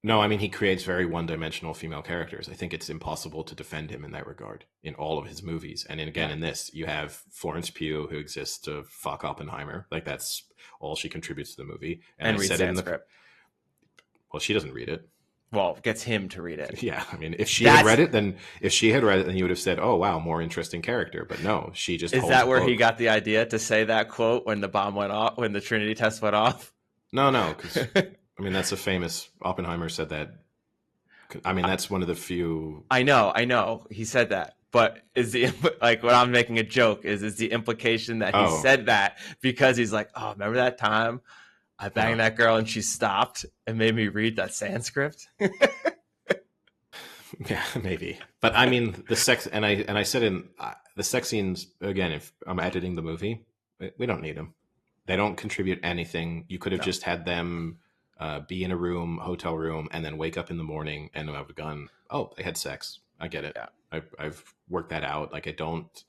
no, I mean, he creates very one-dimensional female characters. I think it's impossible to defend him in that regard in all of his movies. And again, in this, you have Florence Pugh, who exists to fuck Oppenheimer. Like, that's all she contributes to the movie. And reads Sanskrit. Well, she doesn't read it. Well, gets him to read it. Yeah, I mean, if she had read it, then you would have said, "Oh, wow, more interesting character." But no, she just is that where he got the idea to say that quote when the bomb went off, when the Trinity test went off? No, because I mean that's a famous Oppenheimer said that. I mean, that's one of the few. I know, he said that, but is the like what I'm making a joke is the implication that he said that because he's like, oh, remember that time I banged that girl and she stopped and made me read that Sanskrit? Yeah, maybe. But I mean, the sex, and I said in the sex scenes again. If I'm editing the movie, we don't need them. They don't contribute anything. You could have just had them be in a hotel room, and then wake up in the morning and have gone, oh, they had sex. I get it. Yeah. I've worked that out. Like, I don't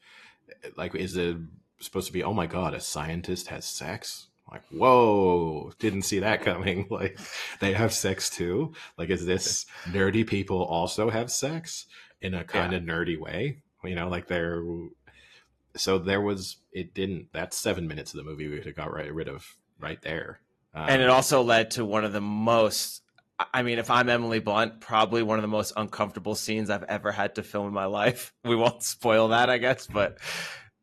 like. Is it supposed to be? Oh my god, a scientist has sex? Like, whoa, didn't see that coming. Like, they have sex too. Like, is this nerdy people also have sex in a kind of nerdy way? You know, like so there was, that's 7 minutes of the movie we could have got rid of right there. And it also led to one of the most, I mean, if I'm Emily Blunt, probably one of the most uncomfortable scenes I've ever had to film in my life. We won't spoil that, I guess, but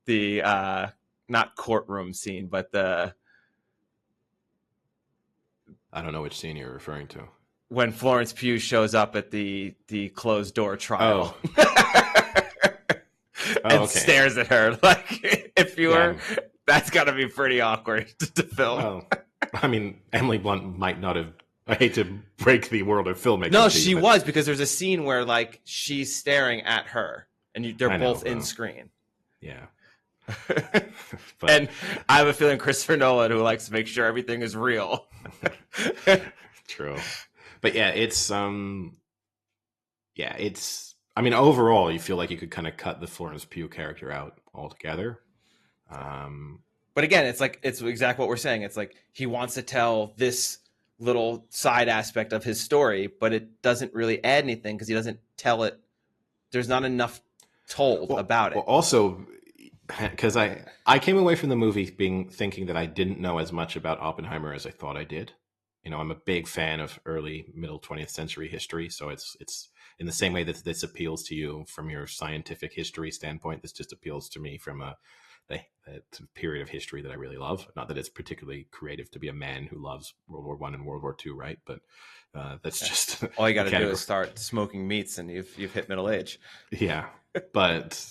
the, not courtroom scene, but I don't know which scene you're referring to. When Florence Pugh shows up at the closed door trial. And stares at her. Like, if you were, that's got to be pretty awkward to film. Well, I mean, Emily Blunt might not have, I hate to break the world of filmmaking. No, she was, because there's a scene where like she's staring at her and they're both in screen. Yeah. And I have a feeling Christopher Nolan, who likes to make sure everything is real. True. But yeah, it's I mean, overall you feel like you could kind of cut the Florence Pugh character out altogether. But again, it's exactly what we're saying. It's like he wants to tell this little side aspect of his story, but it doesn't really add anything because he doesn't tell it. There's not enough told about it. Well, also, because I came away from the movie thinking that I didn't know as much about Oppenheimer as I thought I did. You know, I'm a big fan of early middle 20th century history, so it's in the same way that this appeals to you from your scientific history standpoint. This just appeals to me from a period of history that I really love. Not that it's particularly creative to be a man who loves World War I and World War II, right? But that's just all you got to do is start smoking meats, and you've hit middle age. Yeah, but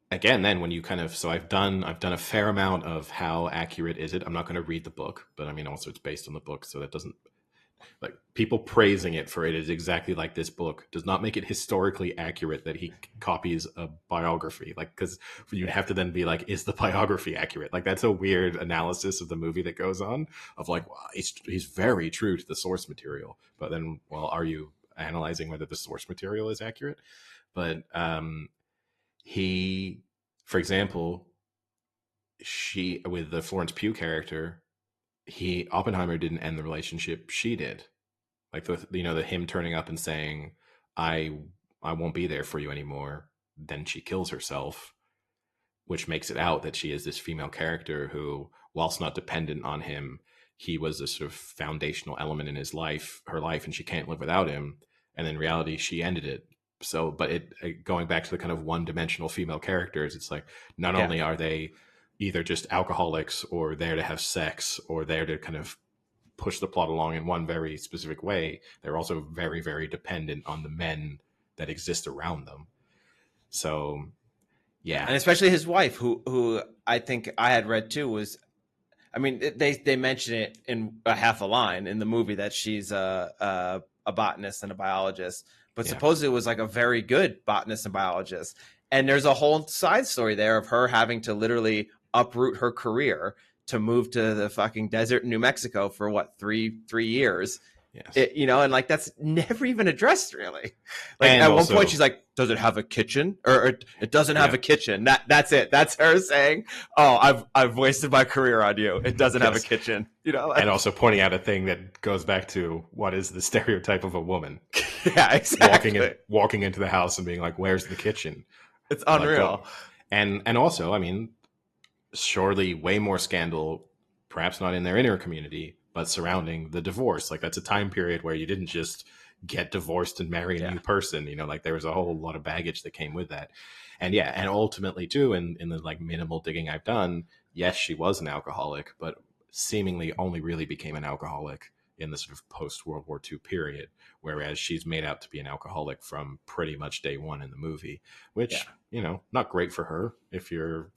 again, then when you I've done a fair amount of how accurate is it. I'm not going to read the book, but I mean, also it's based on the book, so that doesn't, like, people praising it for it is exactly like this book does not make it historically accurate that he copies a biography. Like, because you'd have to then be like, is the biography accurate? Like, that's a weird analysis of the movie that goes on of like, well, he's very true to the source material, but then, well, are you analyzing whether the source material is accurate? But he, for example, she, with the Florence Pugh character, Oppenheimer didn't end the relationship, she did. Like the him turning up and saying, I won't be there for you anymore, then she kills herself, which makes it out that she is this female character who, whilst not dependent on him, he was a sort of foundational element in her life, and she can't live without him. And in reality, she ended it. So, but going back to the kind of one-dimensional female characters, it's like not Yeah. only are they either just alcoholics or there to have sex or there to kind of push the plot along in one very specific way, they're also very, very dependent on the men that exist around them. So, yeah. And especially his wife, who I think I had read too, was, I mean, they mention it in a half a line in the movie that she's a botanist and a biologist, but supposedly it was like a very good botanist and biologist. And there's a whole side story there of her having to literally uproot her career to move to the fucking desert in New Mexico for what, three years. Yes. And like that's never even addressed really. Like and at one point she's like, does it have a kitchen? Or it doesn't have a kitchen. That's it. That's her saying, oh, I've wasted my career on you. It doesn't have a kitchen. And also pointing out a thing that goes back to what is the stereotype of a woman. Yeah, exactly. Walking into the house and being like, where's the kitchen? It's unreal. And also, I mean, surely way more scandal, perhaps not in their inner community, but surrounding the divorce. Like that's a time period where you didn't just get divorced and marry a new person, like there was a whole lot of baggage that came with that. And and ultimately too, in the like minimal digging I've done, yes, she was an alcoholic, but seemingly only really became an alcoholic in the sort of post World War II period, whereas she's made out to be an alcoholic from pretty much day one in the movie, which, not great for her if you're,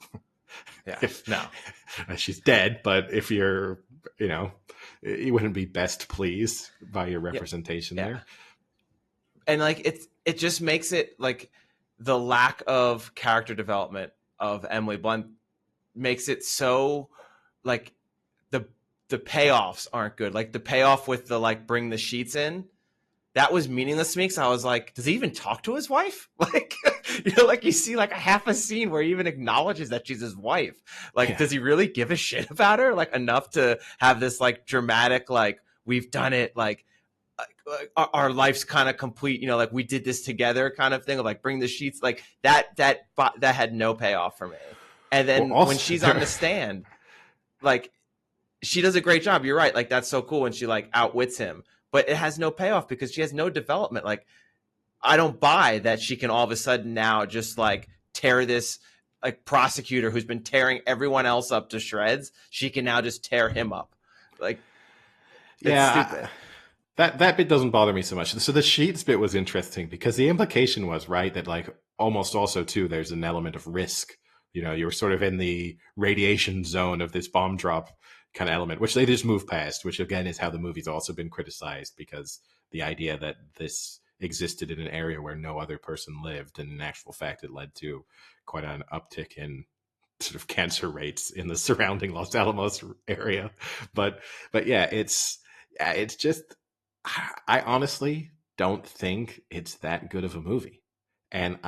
she's dead, but if you're, you wouldn't be best pleased by your representation there. And like it just makes it like the lack of character development of Emily Blunt makes it so like the payoffs aren't good. Like the payoff with the like bring the sheets in, that was meaningless to me because I was like, does he even talk to his wife? Like, like you see like a half a scene where he even acknowledges that she's his wife. Like, does he really give a shit about her? Like enough to have this like dramatic, like we've done it, like our life's kind of complete, like we did this together kind of thing of like bring the sheets, like that had no payoff for me. And then when she's on the stand, like she does a great job. You're right. Like that's so cool when she like outwits him, but it has no payoff because she has no development. Like I don't buy that she can all of a sudden now just like tear this like prosecutor who's been tearing everyone else up to shreds. She can now just tear him up. Like, it's stupid. That bit doesn't bother me so much. So the sheets bit was interesting because the implication was right that like almost also too, there's an element of risk. You're sort of in the radiation zone of this bomb drop kind of element, which they just move past, which again is how the movie's also been criticized because the idea that this existed in an area where no other person lived, and in actual fact it led to quite an uptick in sort of cancer rates in the surrounding Los Alamos area. But yeah, it's just, I honestly don't think it's that good of a movie. And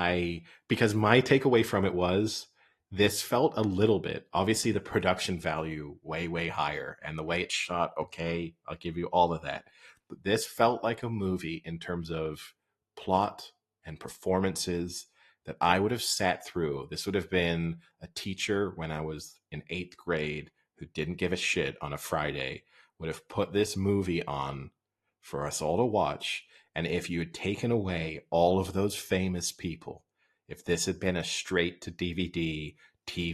because my takeaway from it was, this felt a little bit, obviously the production value way, way higher, and the way it's shot, okay, I'll give you all of that. But this felt like a movie in terms of plot and performances that I would have sat through. This would have been a teacher when I was in 8th grade who didn't give a shit on a Friday, would have put this movie on for us all to watch. And if you had taken away all of those famous people, if this had been a straight to DVD,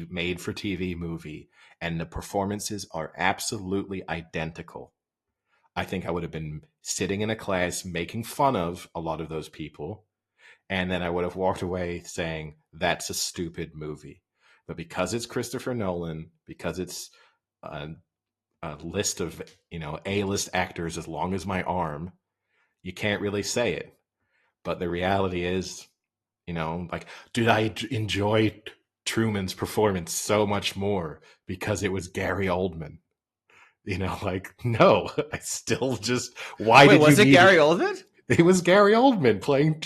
made for TV movie, and the performances are absolutely identical, I think I would have been sitting in a class making fun of a lot of those people. And then I would have walked away saying, that's a stupid movie. But because it's Christopher Nolan, because it's a list of, A-list actors as long as my arm, you can't really say it. But the reality is, like, did I enjoy Truman's performance so much more because it was Gary Oldman? Like, no, I still just, Wait, was it Gary Oldman? It was Gary Oldman playing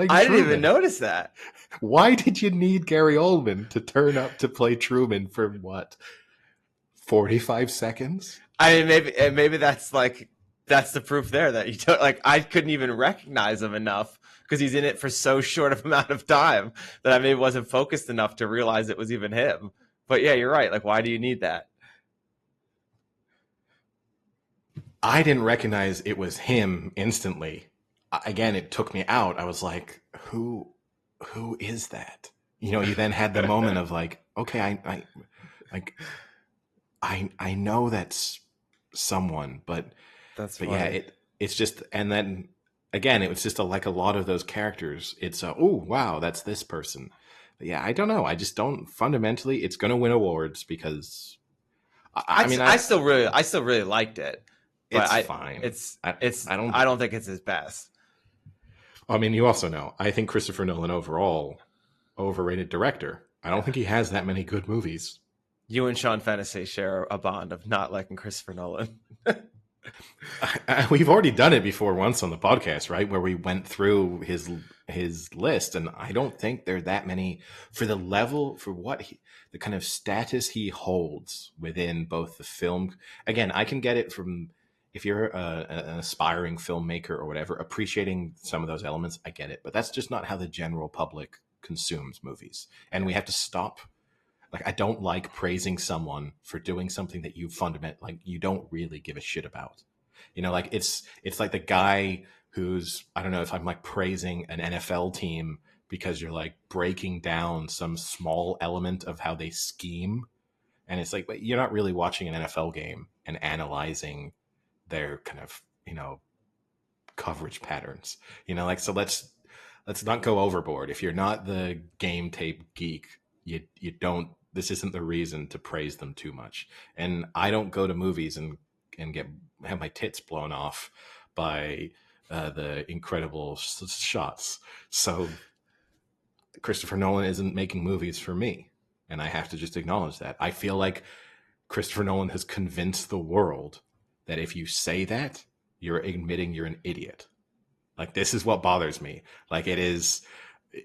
I didn't even Truman. notice that. Why did you need Gary Oldman to turn up to play Truman for what, 45 seconds? I mean, maybe that's the proof there that you don't like. I couldn't even recognize him enough because he's in it for so short of amount of time that I maybe wasn't focused enough to realize it was even him. But yeah, you're right. Like, why do you need that? I didn't recognize it was him instantly. Again, it took me out. I was like, who is that? You then had the moment of like, okay, I know that's someone, but That's yeah, it's just, and then again, it was just like a lot of those characters. It's oh wow, that's this person. But yeah, I don't know. I just don't fundamentally. It's going to win awards because I still really liked it, but it's fine. I don't think it's his best. I mean, you also know I think Christopher Nolan overall overrated director. I don't think he has that many good movies. You and Sean Fennessy share a bond of not liking Christopher Nolan. We've already done it before once on the podcast, right? Where we went through his list, and I don't think there are that many for the level for the kind of status he holds within both the film. Again, I can get it from if you're an aspiring filmmaker or whatever, appreciating some of those elements. I get it, but that's just not how the general public consumes movies, and we have to stop. Like, I don't like praising someone for doing something that you don't really give a shit about. Like it's like the guy who's, I don't know if I'm like praising an NFL team because you're like breaking down some small element of how they scheme. And it's like, but you're not really watching an NFL game and analyzing their kind of, coverage patterns, so let's not go overboard. If you're not the game tape geek, you don't, this isn't the reason to praise them too much. And I don't go to movies and have my tits blown off by the incredible shots. So Christopher Nolan isn't making movies for me, and I have to just acknowledge that. I feel like Christopher Nolan has convinced the world that if you say that, you're admitting you're an idiot. Like, this is what bothers me. Like, it is,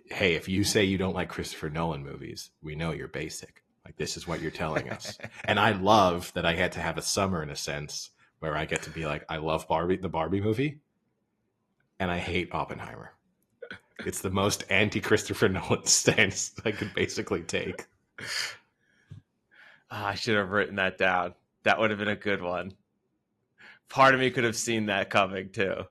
hey, if you say you don't like Christopher Nolan movies, we know you're basic. Like, this is what you're telling us. And I love that I had to have a summer, in a sense, where I get to be like, I love the Barbie movie, and I hate Oppenheimer. It's the most anti-Christopher Nolan stance I could basically take. I should have written that down. That would have been a good one. Part of me could have seen that coming too.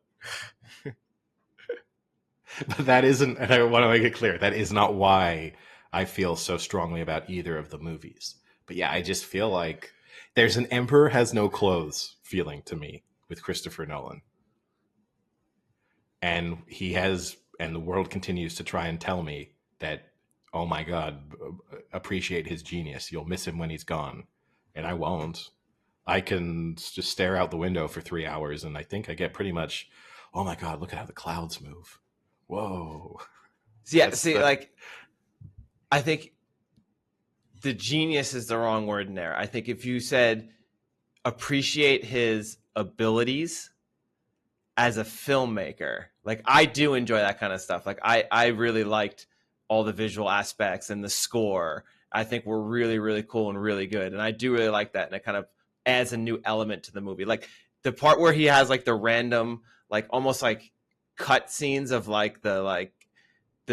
But that isn't, and I want to make it clear, that is not why I feel so strongly about either of the movies. But yeah, I just feel like there's an emperor has no clothes feeling to me with Christopher Nolan. And and the world continues to try and tell me that, oh my God, appreciate his genius. You'll miss him when he's gone. And I won't. I can just stare out the window for 3 hours, and I think I get pretty much, oh my God, look at how the clouds move. Whoa. Yeah, I think the genius is the wrong word in there. I think if you said appreciate his abilities as a filmmaker, like, I do enjoy that kind of stuff. Like, I really liked all the visual aspects and the score. I think were really, really cool and really good. And I do really like that. And it kind of adds a new element to the movie. Like, the part where he has like the random, like almost like cut scenes of like the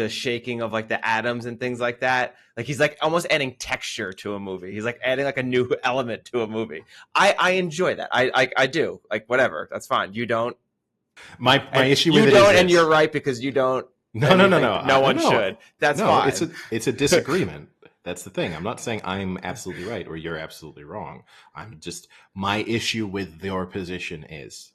shaking of like the atoms and things like that. Like, he's like almost adding texture to a movie. He's like adding like a new element to a movie. I enjoy that. I do. Like, whatever. That's fine. You don't. My issue with you it don't, is and you're right, because you don't. No. No one should. That's fine. It's a disagreement. That's the thing. I'm not saying I'm absolutely right or you're absolutely wrong. My issue with your position is,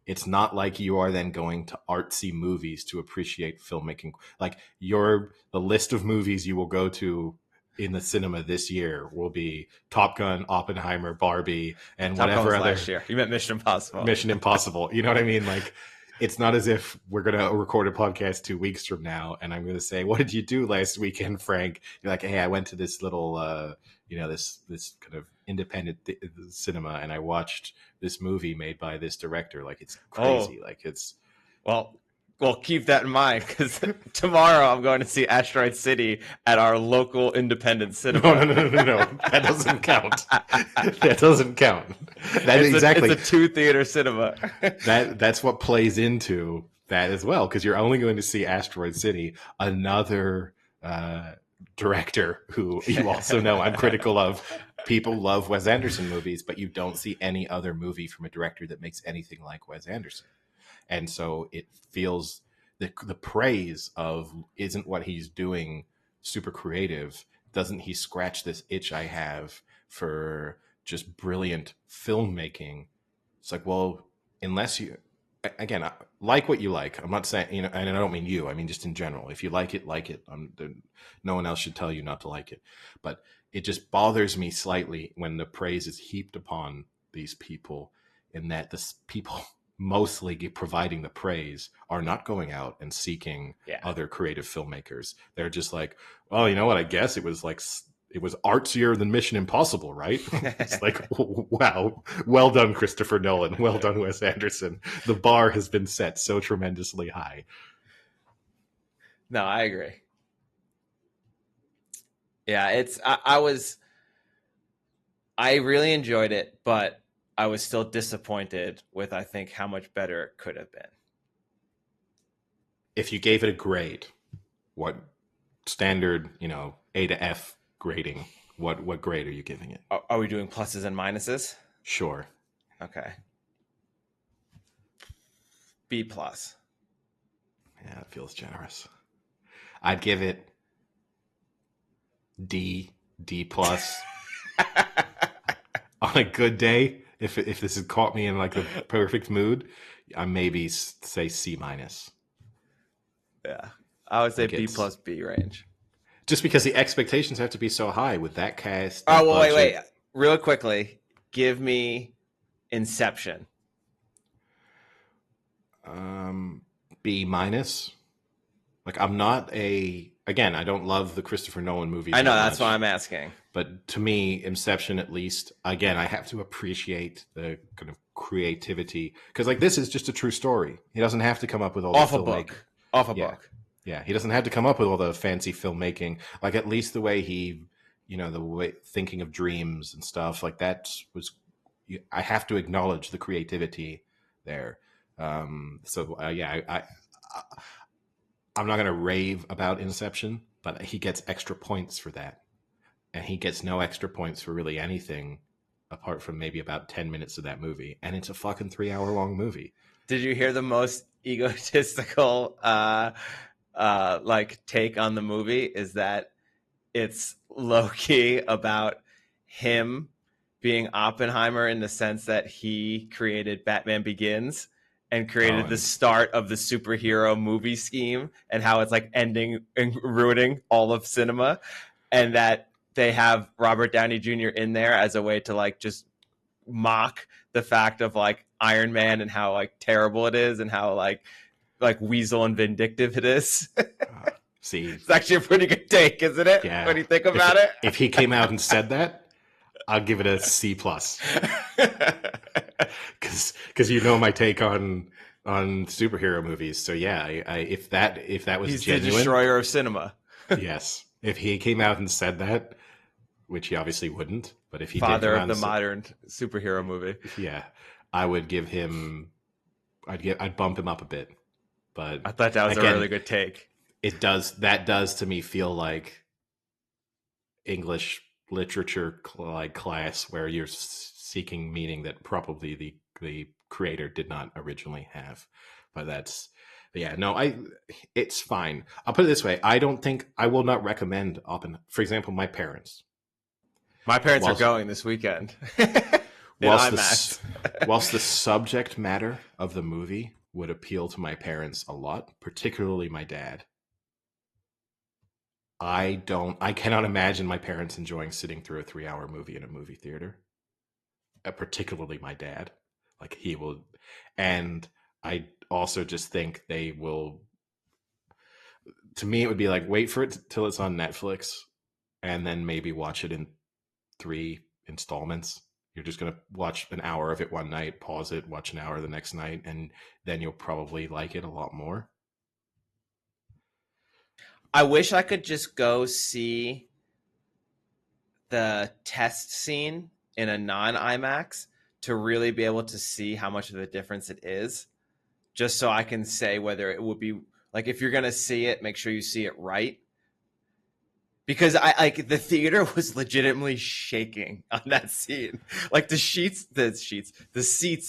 it's not like you are then going to artsy movies to appreciate filmmaking. Like, the list of movies you will go to in the cinema this year will be Top Gun, Oppenheimer, Barbie, and Top Gun whatever was other. Last year. You meant Mission Impossible. Mission Impossible. You know what I mean? Like, it's not as if we're going to record a podcast 2 weeks from now and I'm going to say, what did you do last weekend, Frank? You're like, hey, I went to this little, this kind of independent cinema and I watched this movie made by this director. Like, it's crazy. Like, it's. Well, Well, keep that in mind because tomorrow I'm going to see Asteroid City at our local independent No, cinema. no, no, no, no, no. That doesn't count. That doesn't count. That It's exactly. a two theater cinema. That's what plays into that as well, because you're only going to see Asteroid City, another uh, director who you also know I'm critical of. People love Wes Anderson movies, but you don't see any other movie from a director that makes anything like Wes Anderson. And so it feels the praise of isn't what he's doing super creative, doesn't he scratch this itch I have for just brilliant filmmaking? It's like, well, unless you, again, like what you like. I'm not saying, and I don't mean you, I mean just in general. If you like it, like it. No one else should tell you not to like it. But it just bothers me slightly when the praise is heaped upon these people, in that the people mostly providing the praise are not going out and seeking Yeah. other creative filmmakers. They're just like, well, you know what? I guess it was artsier than Mission Impossible, right? It's like, wow, well done, Christopher Nolan. Well done, Wes Anderson. The bar has been set so tremendously high. No, I agree. Yeah, I really enjoyed it, but I was still disappointed with, I think, how much better it could have been. If you gave it a grade, what standard, A to F grading, what grade are you giving it? Are we doing pluses and minuses? Sure. Okay. B plus. Yeah, it feels generous. I'd give it D plus. On a good day, if this has caught me in like the perfect mood, I maybe say C minus. Yeah, I would say Like B plus B range. Just because the expectations have to be so high with that cast. Oh, That well, budget. wait. Real quickly, give me Inception. B minus. Like, I'm not again, I don't love the Christopher Nolan movies. I know, that that's much, why I'm asking. But to me, Inception, at least, again, I have to appreciate the kind of creativity, because like this is just a true story. He doesn't have to come up with all Off the a filmmaking. book. Off a Yeah. book. Yeah, he doesn't have to come up with all the fancy filmmaking. Like, at least the way he, the way thinking of dreams and stuff like that was. I have to acknowledge the creativity there. Yeah, I'm not going to rave about Inception, but he gets extra points for that, and he gets no extra points for really anything apart from maybe about 10 minutes of that movie, and it's a fucking 3-hour long movie. Did you hear the most egotistical like take on the movie is that it's low key about him being Oppenheimer, in the sense that he created Batman Begins and created the start of the superhero movie scheme, and how it's like ending and ruining all of cinema, and that they have Robert Downey Jr. in there as a way to like just mock the fact of like Iron Man and how like terrible it is, and how like weasel and vindictive it is. See, it's actually a pretty good take, isn't it? Yeah. When you think about it. If he came out and said that, I'll give it a C plus. Because my take on superhero movies. So yeah, if that was he's genuine, the destroyer of cinema. Yes, if he came out and said that, which he obviously wouldn't, but if he father did of the modern superhero movie, yeah, I would give him. I'd bump him up a bit. But I thought that was again, a really good take. That does to me feel like English literature class, where you're seeking meaning that probably the creator did not originally have. But it's fine. I'll put it this way: I will not recommend Oppenheimer. For example, my parents. My parents are going this weekend. whilst the subject matter of the movie would appeal to my parents a lot, particularly my dad, I cannot imagine my parents enjoying sitting through a 3-hour movie in a movie theater. Particularly my dad. Like, he will, and I also just think they will. To me, it would be like, wait for it till it's on Netflix, and then maybe watch it in 3 installments. You're just going to watch an hour of it one night, pause it, watch an hour the next night, and then you'll probably like it a lot more. I wish I could just go see the test scene in a non-IMAX to really be able to see how much of a difference it is, just so I can say whether it would be like, if you're going to see it, make sure you see it right. Because the theater was legitimately shaking on that scene. Like the seats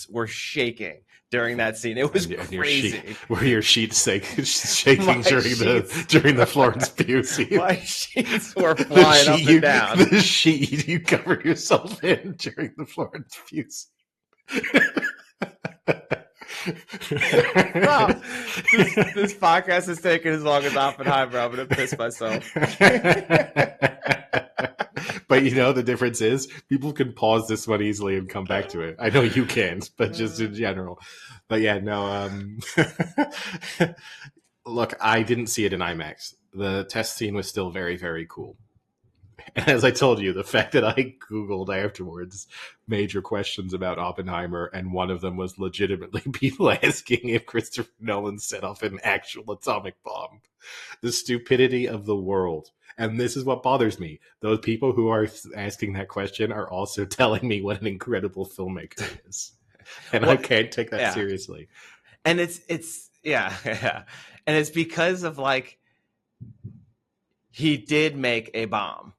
were shaking during that scene. It was crazy. Were your sheets shaking during the Florence Pugh scene? My sheets were flying up and down. The sheet you covered yourself in during the Florence Pugh scene. Wow. This podcast is taking as long as Oppenheimer. I'm going to piss myself. But the difference is people can pause this one easily and come back to it. I know you can't, but just in general. But yeah, no. Look, I didn't see it in IMAX. The test scene was still very, very cool. And as I told you, the fact that I Googled afterwards major questions about Oppenheimer, and one of them was legitimately people asking if Christopher Nolan set off an actual atomic bomb. The stupidity of the world. And this is what bothers me. Those people who are asking that question are also telling me what an incredible filmmaker he is. And I can't take that seriously. And it's yeah. And it's because of he did make a bomb.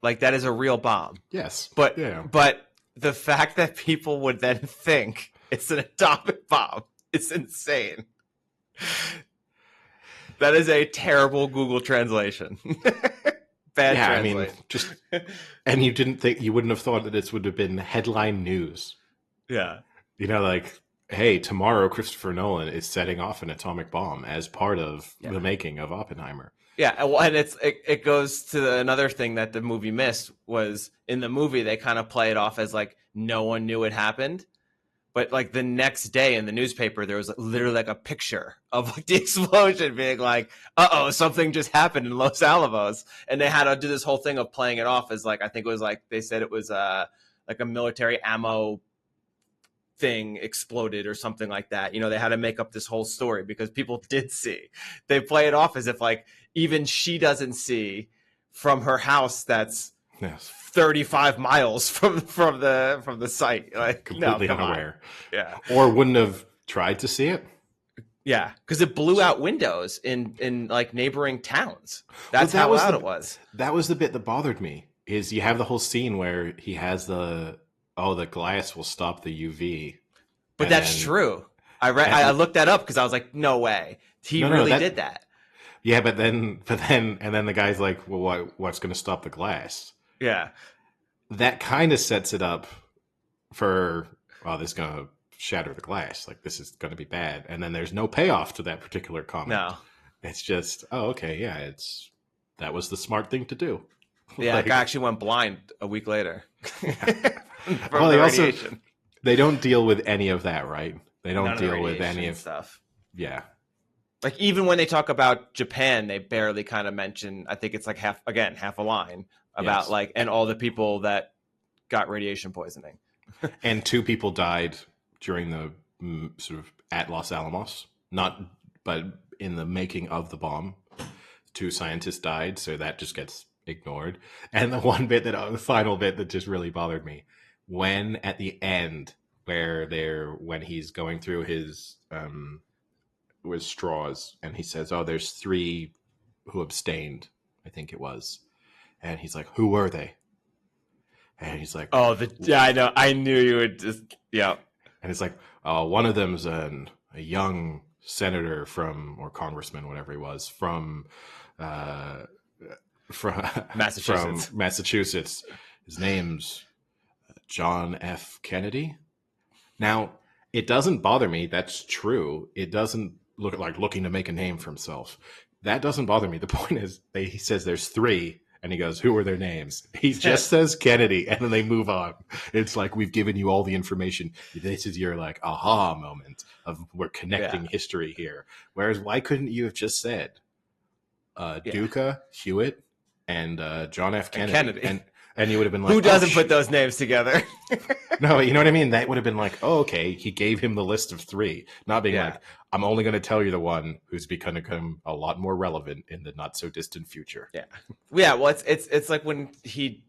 Like, that is a real bomb. Yes. But the fact that people would then think it's an atomic bomb, it's insane. That is a terrible Google translation. Bad translation. And you wouldn't have thought that this would have been headline news. Yeah. Hey, tomorrow Christopher Nolan is setting off an atomic bomb as part of the making of Oppenheimer. Yeah, and it goes to another thing that the movie missed, was in the movie they kind of play it off as no one knew it happened, but the next day in the newspaper there was literally a picture of the explosion, being uh-oh, something just happened in Los Alamos, and they had to do this whole thing of playing it off as I think it was they said it was a military ammo thing exploded or something like that. They had to make up this whole story because people did see. They play it off as if even she doesn't see from her house that's 35 miles from the site. Completely unaware. Yeah. Or wouldn't have tried to see it. Yeah, because it blew out windows in neighboring towns. That's how loud it was. That was the bit that bothered me. Is you have the whole scene where he has the glass will stop the UV. But that's true. I looked that up because I was no way. He really did that. Yeah, but then the guy's well, what's going to stop the glass? Yeah. That kind of sets it up for, this is going to shatter the glass. This is going to be bad. And then there's no payoff to that particular comment. No. It's just, okay, yeah, that was the smart thing to do. Yeah, I actually went blind a week later. Well, they don't deal with any of that, right? They don't deal with any of stuff. Yeah. Even when they talk about Japan, they barely kind of mention, I think it's half a line about and all the people that got radiation poisoning. And 2 people died during the sort of at Los Alamos, but in the making of the bomb. 2 scientists died, so that just gets ignored. And the final bit that just really bothered me, when at the end when he's going through his with straws, and he says, there's 3 who abstained, I think it was, and he's like, who were they? And he's like, I know, I knew you would just, yeah. And it's one of them's a young senator or congressman, whatever he was, from Massachusetts. From Massachusetts. His name's John F. Kennedy. Now, it doesn't bother me. That's true. It doesn't look like looking to make a name for himself. That doesn't bother me. The point is, he says there's 3, and he goes, who are their names? He just says Kennedy, and then they move on. It's we've given you all the information. This is your aha moment of we're connecting history here. Whereas, why couldn't you have just said Duca, Hewitt, and John F. Kennedy? And you would have been like, who doesn't put those names together? No, you know what I mean? That would have been like, oh, okay, he gave him the list of 3, not being like, I'm only going to tell you the one who's going to become a lot more relevant in the not so distant future. Yeah. Well, it's like when he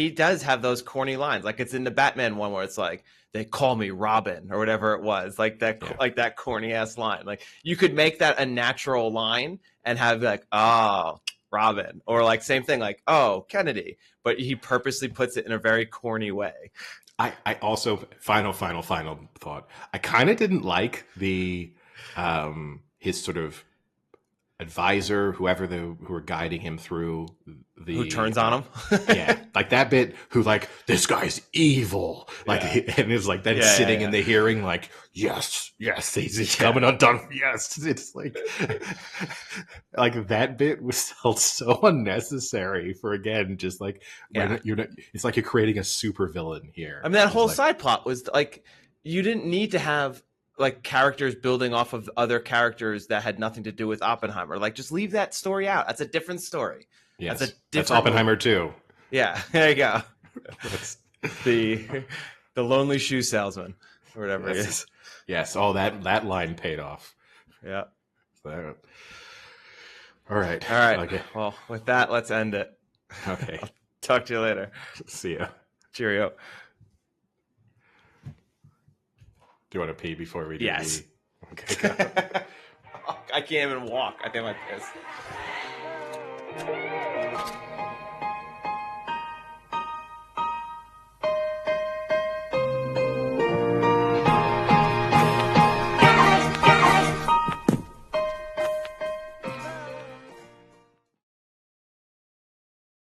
does have those corny lines, like it's in the Batman one where it's like, they call me Robin or whatever it was, like that corny ass line. Like you could make that a natural line and have like, oh, Robin, or like same thing, like, oh, Kennedy, but he purposely puts it in a very corny way. I also final thought. I kind of didn't like the his sort of advisor, who were guiding him through the who turns on him. Yeah, like that bit, who like, this guy's evil, like, and is like then sitting in the hearing like, yes, he's coming undone, yes. It's like like that bit was felt so unnecessary for, again, just like, you're not, it's like you're creating a super villain here. I mean, that whole side plot was like, you didn't need to have like characters building off of other characters that had nothing to do with Oppenheimer. Like, just leave that story out. That's a different story. Yes, that's Oppenheimer too. Yeah, there you go. the lonely shoe salesman or whatever it is. Yes, that line paid off. Yeah. So, all right. Okay. Well, with that, let's end it. Okay. I'll talk to you later. See ya. Cheerio. Do you want to pee before we do? Yes. Okay. I can't even walk. I think I'm like this.